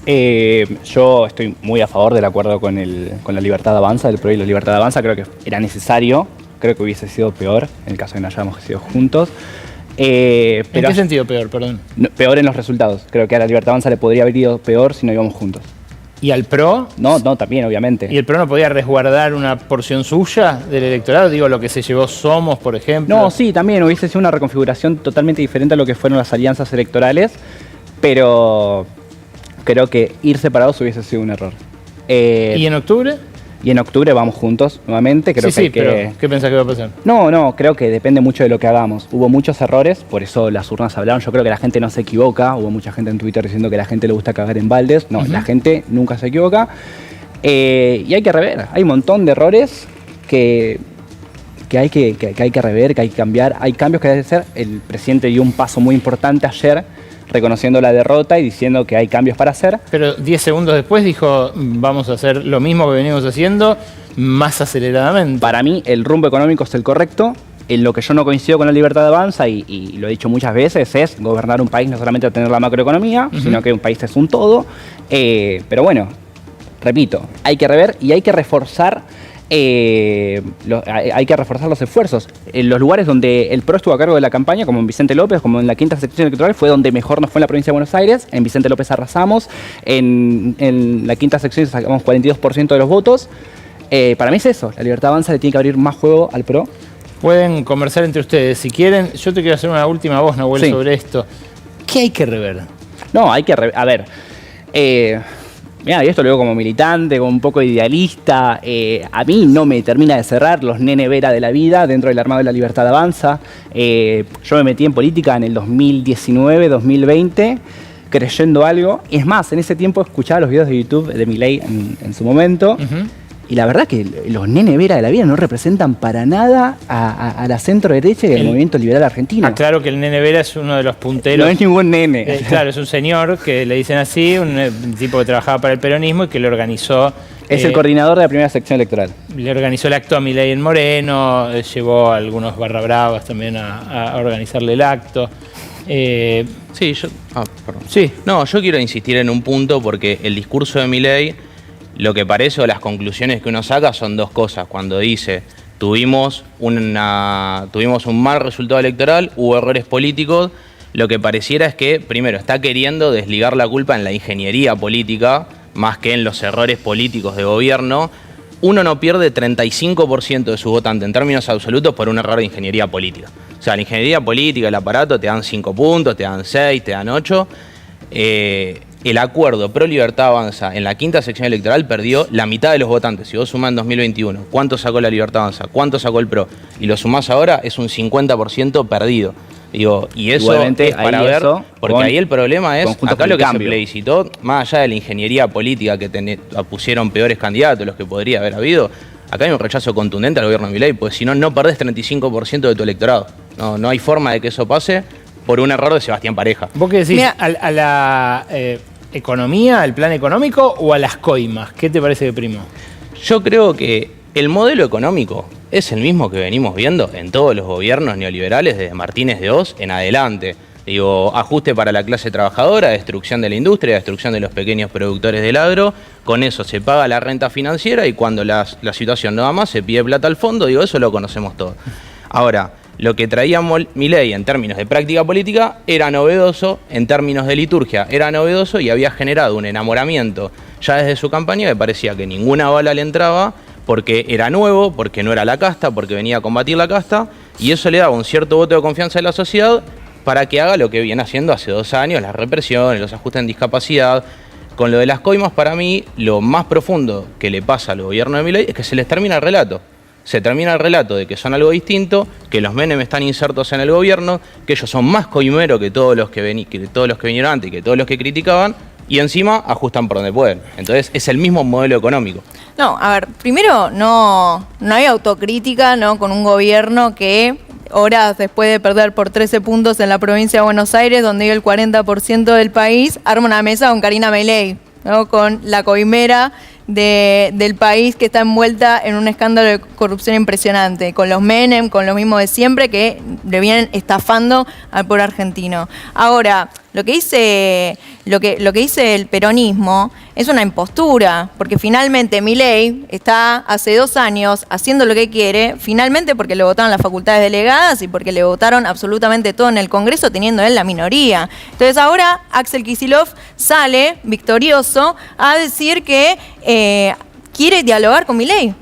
Yo estoy muy a favor del acuerdo con la Libertad Avanza, del PRO y la Libertad Avanza. Creo que era necesario, creo que hubiese sido peor en el caso de que no hayamos sido juntos. ¿En qué sentido peor, perdón? Peor en los resultados. Creo que a la Libertad Avanza le podría haber ido peor si no íbamos juntos. ¿Y al PRO? No, también, obviamente. ¿Y el PRO no podía resguardar una porción suya del electorado? Digo, lo que se llevó Somos, por ejemplo. No, sí, también hubiese sido una reconfiguración totalmente diferente a lo que fueron las alianzas electorales, pero creo que ir separados hubiese sido un error. ¿Y en octubre? Y en octubre vamos juntos nuevamente. Creo pero ¿qué pensás que va a pasar? No, creo que depende mucho de lo que hagamos. Hubo muchos errores, por eso las urnas hablaron. Yo creo que la gente no se equivoca. Hubo mucha gente en Twitter diciendo que a la gente le gusta cagar en baldes. No, la gente nunca se equivoca. Y hay que rever. Hay un montón de errores que hay que rever, que hay que cambiar. Hay cambios que hay que hacer. El presidente dio un paso muy importante ayer, reconociendo la derrota y diciendo que hay cambios para hacer. Pero 10 segundos después dijo, vamos a hacer lo mismo que venimos haciendo, más aceleradamente. Para mí, el rumbo económico es el correcto. En lo que yo no coincido con la libertad de Avanza, y lo he dicho muchas veces, es gobernar un país no solamente tener la macroeconomía, sino que un país es un todo. Pero bueno, repito, hay que rever y hay que reforzar los esfuerzos. En los lugares donde el PRO estuvo a cargo de la campaña, como en Vicente López, como en la quinta sección electoral, fue donde mejor nos fue en la provincia de Buenos Aires. En Vicente López arrasamos, en la quinta sección sacamos 42% de los votos. Para mí es eso, la libertad avanza, le tiene que abrir más juego al PRO. Pueden conversar entre ustedes, si quieren. Yo te quiero hacer una última voz, Nahuel, sobre esto. ¿Qué hay que rever? No, hay que rever. A ver, mira, y esto lo digo como militante, como un poco idealista. A mí no me termina de cerrar los nene vera de la vida dentro del armado de la libertad de Avanza. Yo me metí en política en el 2019, 2020, creyendo algo. Y es más, en ese tiempo escuchaba los videos de YouTube de Milei en su momento. Y la verdad que los nene vera de la vida no representan para nada a la centro derecha y del movimiento liberal argentino. Claro que el nene vera es uno de los punteros. No es ningún nene. Claro, es un señor que le dicen así, un tipo que trabajaba para el peronismo y que le organizó... Es el coordinador de la primera sección electoral. Le organizó el acto a Milei en Moreno, llevó a algunos barra bravas también a organizarle el acto. Sí, yo quiero insistir en un punto porque el discurso de Milei, lo que parece o las conclusiones que uno saca son dos cosas. Cuando dice, tuvimos un mal resultado electoral, hubo errores políticos, lo que pareciera es que, primero, está queriendo desligar la culpa en la ingeniería política, más que en los errores políticos de gobierno. Uno no pierde 35% de su votante en términos absolutos por un error de ingeniería política. O sea, la ingeniería política, el aparato, te dan 5 puntos, te dan 6, te dan 8. El acuerdo pro libertad avanza en la quinta sección electoral perdió la mitad de los votantes. Si vos sumás en 2021, ¿cuánto sacó la libertad avanza? ¿Cuánto sacó el PRO? Y lo sumás ahora, es un 50% perdido. Digo, y eso igualmente, es para ver, porque ahí el problema es, acá lo que se plebiscitó, más allá de la ingeniería política que pusieron peores candidatos, los que podría haber habido, acá hay un rechazo contundente al gobierno de Milei, porque si no, no perdés 35% de tu electorado. No hay forma de que eso pase por un error de Sebastián Pareja. ¿Vos qué decís? ¿A la economía, al plan económico o a las coimas? ¿Qué te parece que primo? Yo creo que el modelo económico es el mismo que venimos viendo en todos los gobiernos neoliberales desde Martínez de Oz en adelante. Digo, ajuste para la clase trabajadora, destrucción de la industria, destrucción de los pequeños productores del agro. Con eso se paga la renta financiera y cuando la situación no da más se pide plata al fondo. Digo, eso lo conocemos todos. Ahora, lo que traía Milei en términos de práctica política era novedoso, en términos de liturgia era novedoso y había generado un enamoramiento ya desde su campaña que parecía que ninguna bala le entraba porque era nuevo, porque no era la casta, porque venía a combatir la casta, y eso le daba un cierto voto de confianza de la sociedad para que haga lo que viene haciendo hace 2 años, las represiones, los ajustes en discapacidad. Con lo de las coimas, para mí, lo más profundo que le pasa al gobierno de Milei es que se les termina el relato. Se termina el relato de que son algo distinto, que los Menem están insertos en el gobierno, que ellos son más coimeros que todos los que vinieron antes y que todos los que criticaban, y encima ajustan por donde pueden. Entonces es el mismo modelo económico. No, a ver, primero no hay autocrítica, ¿no? Con un gobierno que horas después de perder por 13 puntos en la provincia de Buenos Aires, donde vive el 40% del país, arma una mesa con Karina Milei, ¿no? Con la coimera del país que está envuelta en un escándalo de corrupción impresionante, con los Menem, con lo mismo de siempre, que le vienen estafando al pueblo argentino. Ahora, lo que dice el peronismo es una impostura, porque finalmente Milei está hace 2 años haciendo lo que quiere, finalmente porque le votaron las facultades delegadas y porque le votaron absolutamente todo en el Congreso, teniendo él la minoría. Entonces ahora Axel Kicillof sale victorioso a decir que quiere dialogar con Milei.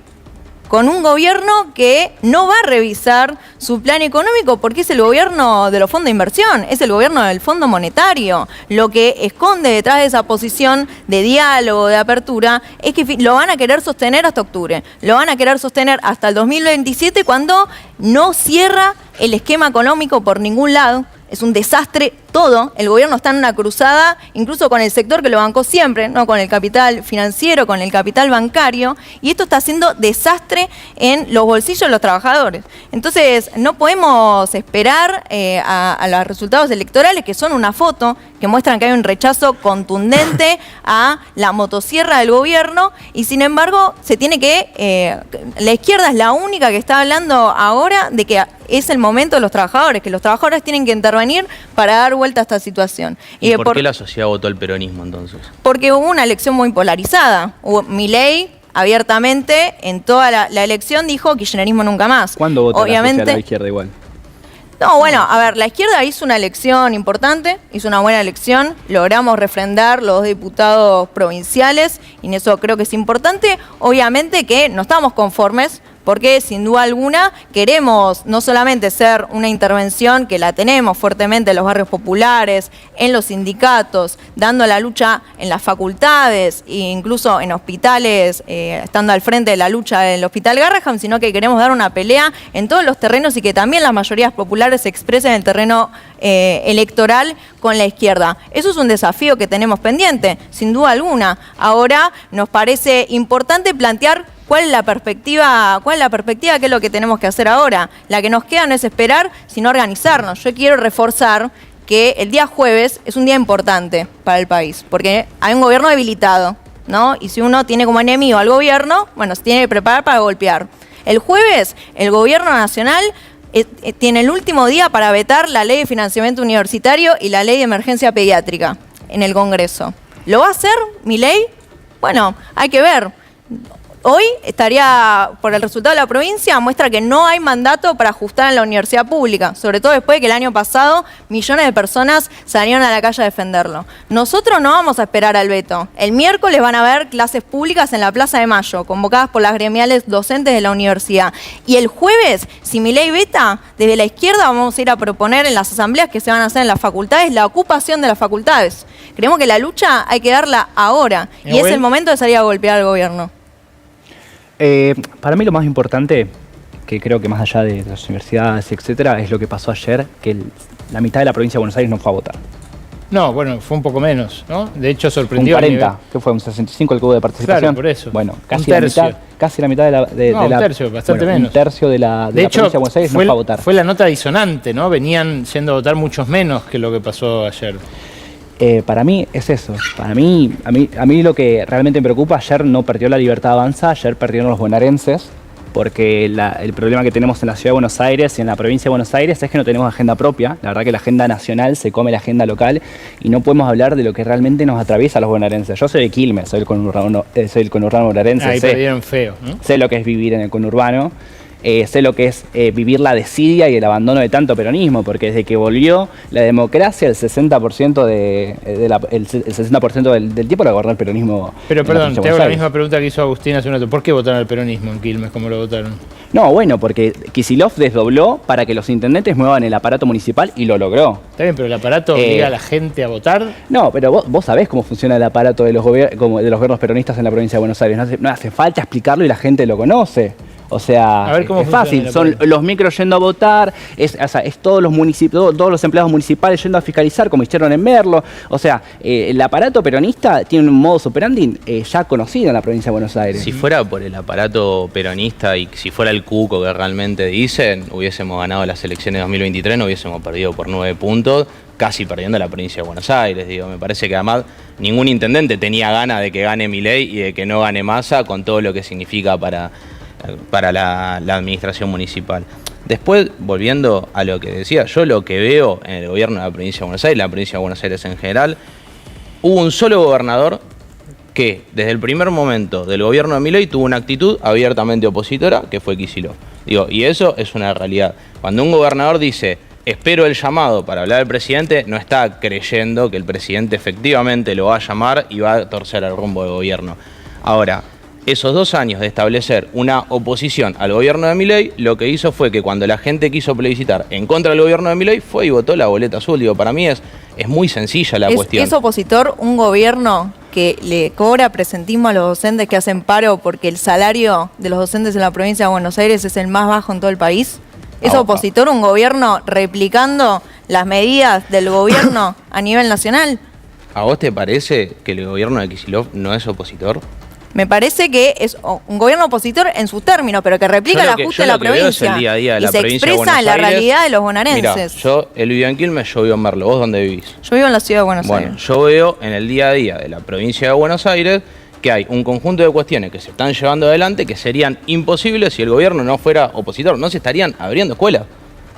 con un gobierno que no va a revisar su plan económico porque es el gobierno de los fondos de inversión, es el gobierno del Fondo Monetario. Lo que esconde detrás de esa posición de diálogo, de apertura, es que lo van a querer sostener hasta octubre, lo van a querer sostener hasta el 2027 cuando no cierra el esquema económico por ningún lado. Es un desastre todo. El gobierno está en una cruzada, incluso con el sector que lo bancó siempre, ¿no? Con el capital financiero, con el capital bancario, y esto está haciendo desastre en los bolsillos de los trabajadores. Entonces, no podemos esperar a los resultados electorales, que son una foto, que muestran que hay un rechazo contundente a la motosierra del gobierno, y sin embargo, se tiene que... la izquierda es la única que está hablando ahora de que es el momento de los trabajadores, que los trabajadores tienen que intervenir para dar vuelta a esta situación. ¿Y por qué la sociedad votó el peronismo entonces? Porque hubo una elección muy polarizada. Milei abiertamente en toda la elección dijo kirchnerismo nunca más. ¿Cuándo votó Obviamente, la izquierda igual? No, bueno, a ver, la izquierda hizo una elección importante, hizo una buena elección, logramos refrendar los 2 diputados provinciales y en eso creo que es importante. Obviamente que no estamos conformes, porque sin duda alguna queremos no solamente ser una intervención que la tenemos fuertemente en los barrios populares, en los sindicatos, dando la lucha en las facultades e incluso en hospitales, estando al frente de la lucha del Hospital Garrahan, sino que queremos dar una pelea en todos los terrenos y que también las mayorías populares se expresen en el terreno electoral con la izquierda. Eso es un desafío que tenemos pendiente, sin duda alguna. Ahora nos parece importante plantear ¿cuál es la perspectiva? ¿Qué es lo que tenemos que hacer ahora? La que nos queda no es esperar, sino organizarnos. Yo quiero reforzar que el día jueves es un día importante para el país, porque hay un gobierno debilitado, ¿no? Y si uno tiene como enemigo al gobierno, bueno, se tiene que preparar para golpear. El jueves, el gobierno nacional tiene el último día para vetar la ley de financiamiento universitario y la ley de emergencia pediátrica en el Congreso. ¿Lo va a hacer Milei? Bueno, hay que ver. Hoy estaría, por el resultado de la provincia, muestra que no hay mandato para ajustar en la universidad pública, sobre todo después de que el año pasado millones de personas salieron a la calle a defenderlo. Nosotros no vamos a esperar al veto. El miércoles van a haber clases públicas en la Plaza de Mayo, convocadas por las gremiales docentes de la universidad. Y el jueves, si Milei veta, desde la izquierda vamos a ir a proponer en las asambleas que se van a hacer en las facultades la ocupación de las facultades. Creemos que la lucha hay que darla ahora, y es el momento de salir a golpear al gobierno. Para mí lo más importante, que creo que más allá de las universidades, etcétera, es lo que pasó ayer, que la mitad de la provincia de Buenos Aires no fue a votar. No, bueno, fue un poco menos, ¿no? De hecho, sorprendió un 40, que fue un 65 el que hubo de participación. Claro, por eso. Bueno, casi la mitad de la... un tercio, bastante menos. Un tercio de la provincia de Buenos Aires no fue a votar. Fue la nota disonante, ¿no? Venían yendo a votar muchos menos que lo que pasó ayer. Para mí es eso. Para mí, a mí lo que realmente me preocupa, ayer no perdió la Libertad Avanza, ayer perdieron los bonaerenses, porque el problema que tenemos en la Ciudad de Buenos Aires y en la provincia de Buenos Aires es que no tenemos agenda propia. La verdad que la agenda nacional se come la agenda local y no podemos hablar de lo que realmente nos atraviesa a los bonaerenses. Yo soy de Quilmes, soy el conurbano bonaerense. Ahí perdieron feo, ¿no? Sé lo que es vivir en el conurbano. Sé lo que es vivir la desidia y el abandono de tanto peronismo, porque desde que volvió la democracia, el 60% del tiempo la gobernó el peronismo. Pero perdón, te hago la misma pregunta que hizo Agustín hace un rato. ¿Por qué votaron al peronismo en Quilmes como lo votaron? No, bueno, porque Kicillof desdobló para que los intendentes muevan el aparato municipal y lo logró. Está bien, pero el aparato obliga a la gente a votar. No, pero vos sabés cómo funciona el aparato de los gobiernos peronistas en la provincia de Buenos Aires. No hace falta explicarlo y la gente lo conoce. O sea, es fácil, son los micros yendo a votar, es todos los municipios, todos los empleados municipales yendo a fiscalizar, como hicieron en Merlo. O sea, el aparato peronista tiene un modus operandi ya conocido en la provincia de Buenos Aires. Si fuera por el aparato peronista y si fuera el cuco que realmente dicen, hubiésemos ganado las elecciones de 2023, no hubiésemos perdido por 9 puntos, casi perdiendo la provincia de Buenos Aires. Digo, me parece que además ningún intendente tenía ganas de que gane Milei y de que no gane Massa, con todo lo que significa para la administración municipal. Después, volviendo a lo que decía, yo lo que veo en el gobierno de la provincia de Buenos Aires, la provincia de Buenos Aires en general, hubo un solo gobernador que desde el primer momento del gobierno de Milei tuvo una actitud abiertamente opositora, que fue Kicillof. Digo, y eso es una realidad. Cuando un gobernador dice, espero el llamado para hablar al presidente, no está creyendo que el presidente efectivamente lo va a llamar y va a torcer el rumbo del gobierno. Ahora, Esos 2 años de establecer una oposición al gobierno de Milei, lo que hizo fue que cuando la gente quiso plebiscitar en contra del gobierno de Milei, fue y votó la boleta azul. Digo, para mí es muy sencilla la cuestión. ¿Es opositor un gobierno que le cobra presentismo a los docentes que hacen paro porque el salario de los docentes en la provincia de Buenos Aires es el más bajo en todo el país? ¿Es opositor un gobierno replicando las medidas del gobierno a nivel nacional? ¿A vos te parece que el gobierno de Kicillof no es opositor? Me parece que es un gobierno opositor en sus términos, pero que replica el ajuste de la provincia. El día a día de la y se provincia de expresa Buenos en la Aires. realidad de los bonaerenses. Mirá, él vive en Quilmes, yo vivo en Merlo. ¿Vos dónde vivís? Yo vivo en la ciudad de Buenos Aires. Bueno, yo veo en el día a día de la provincia de Buenos Aires que hay un conjunto de cuestiones que se están llevando adelante que serían imposibles si el gobierno no fuera opositor. No se estarían abriendo escuelas.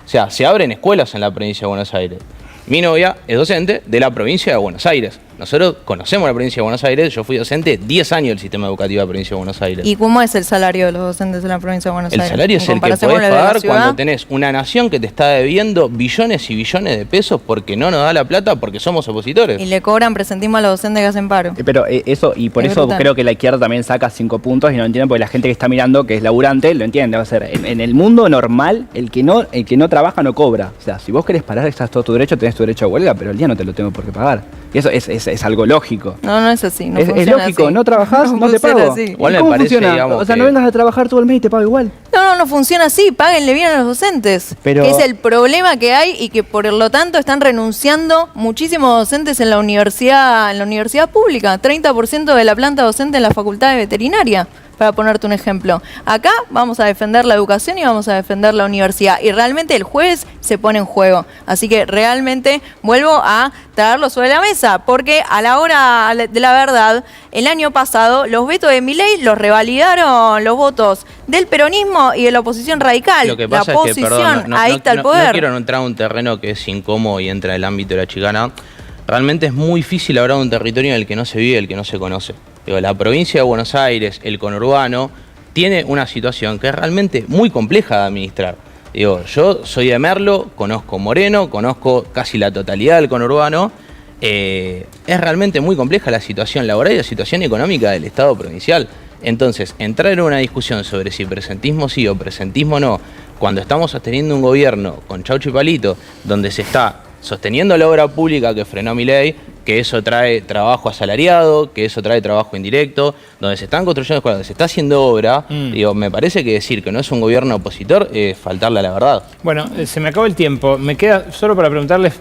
O sea, se abren escuelas en la provincia de Buenos Aires. Mi novia es docente de la provincia de Buenos Aires. Nosotros conocemos la provincia de Buenos Aires. Yo fui docente 10 años del sistema educativo de la provincia de Buenos Aires. ¿Y cómo es el salario de los docentes de la provincia de Buenos Aires? El salario es el que podés pagar cuando tenés una nación que te está debiendo billones y billones de pesos porque no nos da la plata porque somos opositores. Y le cobran presentismo a los docentes que hacen paro. Pero eso, y por Es eso brutal. creo que la izquierda también saca 5 puntos y no lo entienden porque la gente que está mirando, que es laburante, lo entiende. Va a ser, en el mundo normal, el que no trabaja no cobra. O sea, si vos querés parar, estás todo tu derecho, tenés tu derecho a huelga, pero el día no te lo tengo por qué pagar. Y eso es algo lógico. No, no es así. No es lógico, así. no trabajás, no te funciona pago. así. Igual me ¿Cómo parece, funciona? digamos, o sea, que- no vengas a trabajar todo el mes y te pago igual. No funciona así. Páguenle bien a los docentes. Pero- Que es el problema que hay y que por lo tanto están renunciando muchísimos docentes en la universidad pública. 30% de la planta docente en la Facultad de Veterinaria, para ponerte un ejemplo. Acá vamos a defender la educación y vamos a defender la universidad. Y realmente el jueves se pone en juego. Así que realmente vuelvo a traerlo sobre la mesa. Porque a la hora de la verdad, el año pasado, los vetos de Milei los revalidaron los votos del peronismo y de la oposición radical. Lo que La pasa es que, oposición perdón, adicta al no poder. quiero entrar a un terreno que es incómodo y entra en el ámbito de la chicana. Realmente es muy difícil hablar de un territorio en el que no se vive, el que no se conoce. Digo, la provincia de Buenos Aires, el conurbano, tiene una situación que es realmente muy compleja de administrar. Digo, yo soy de Merlo, conozco Moreno, conozco casi la totalidad del conurbano. Es realmente muy compleja la situación laboral y la situación económica del Estado provincial. Entonces, entrar en una discusión sobre si presentismo sí o presentismo no, cuando estamos sosteniendo un gobierno con chaucho y palito, donde se está sosteniendo la obra pública que frenó Milei, que eso trae trabajo asalariado, que eso trae trabajo indirecto, donde se están construyendo escuelas, donde se está haciendo obra, digo, me parece que decir que no es un gobierno opositor es faltarle a la verdad. Bueno, se me acabó el tiempo. Me queda solo para preguntarles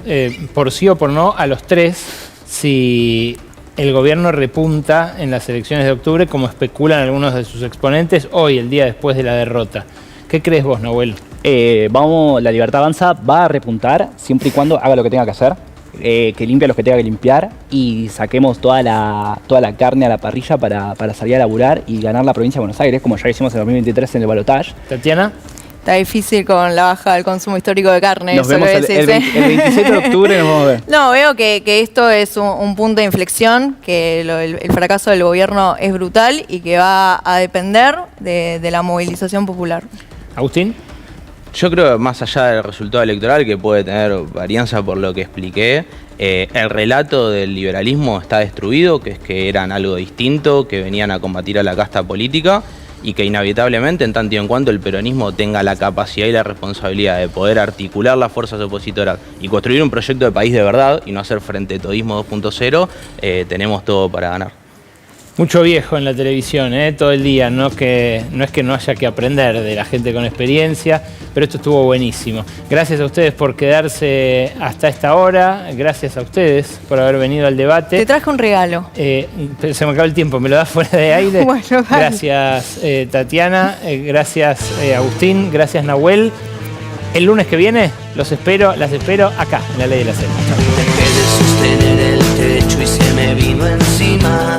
por sí o por no a los tres si el gobierno repunta en las elecciones de octubre, como especulan algunos de sus exponentes hoy, el día después de la derrota. ¿Qué crees vos, Nahuel? La Libertad Avanza va a repuntar siempre y cuando haga lo que tenga que hacer, que limpie los que tenga que limpiar y saquemos toda la carne a la parrilla para salir a laburar y ganar la provincia de Buenos Aires, como ya hicimos en 2023 en el balotaje. Tatiana. Está difícil con la baja del consumo histórico de carne. Nos eso vemos que el decís, 27 de octubre, nos vamos a ver. No, veo que esto es un punto de inflexión, que el fracaso del gobierno es brutal y que va a depender de la movilización popular. Agustín. Yo creo que más allá del resultado electoral, que puede tener varianza por lo que expliqué, el relato del liberalismo está destruido, que es que eran algo distinto, que venían a combatir a la casta política y que inevitablemente, en tanto y en cuanto el peronismo tenga la capacidad y la responsabilidad de poder articular las fuerzas opositoras y construir un proyecto de país de verdad y no hacer frente todismo 2.0, tenemos todo para ganar. Mucho viejo en la televisión, todo el día. No es que no haya que aprender de la gente con experiencia, pero esto estuvo buenísimo. Gracias a ustedes por quedarse hasta esta hora. Gracias a ustedes por haber venido al debate. Te traje un regalo. Se me acaba el tiempo, ¿me lo das fuera de aire? Bueno, dale. Gracias, Tatiana. Gracias, Agustín. Gracias, Nahuel. El lunes que viene las espero acá, en La Ley de la Selva. Dejé de sostener el techo y se me vino encima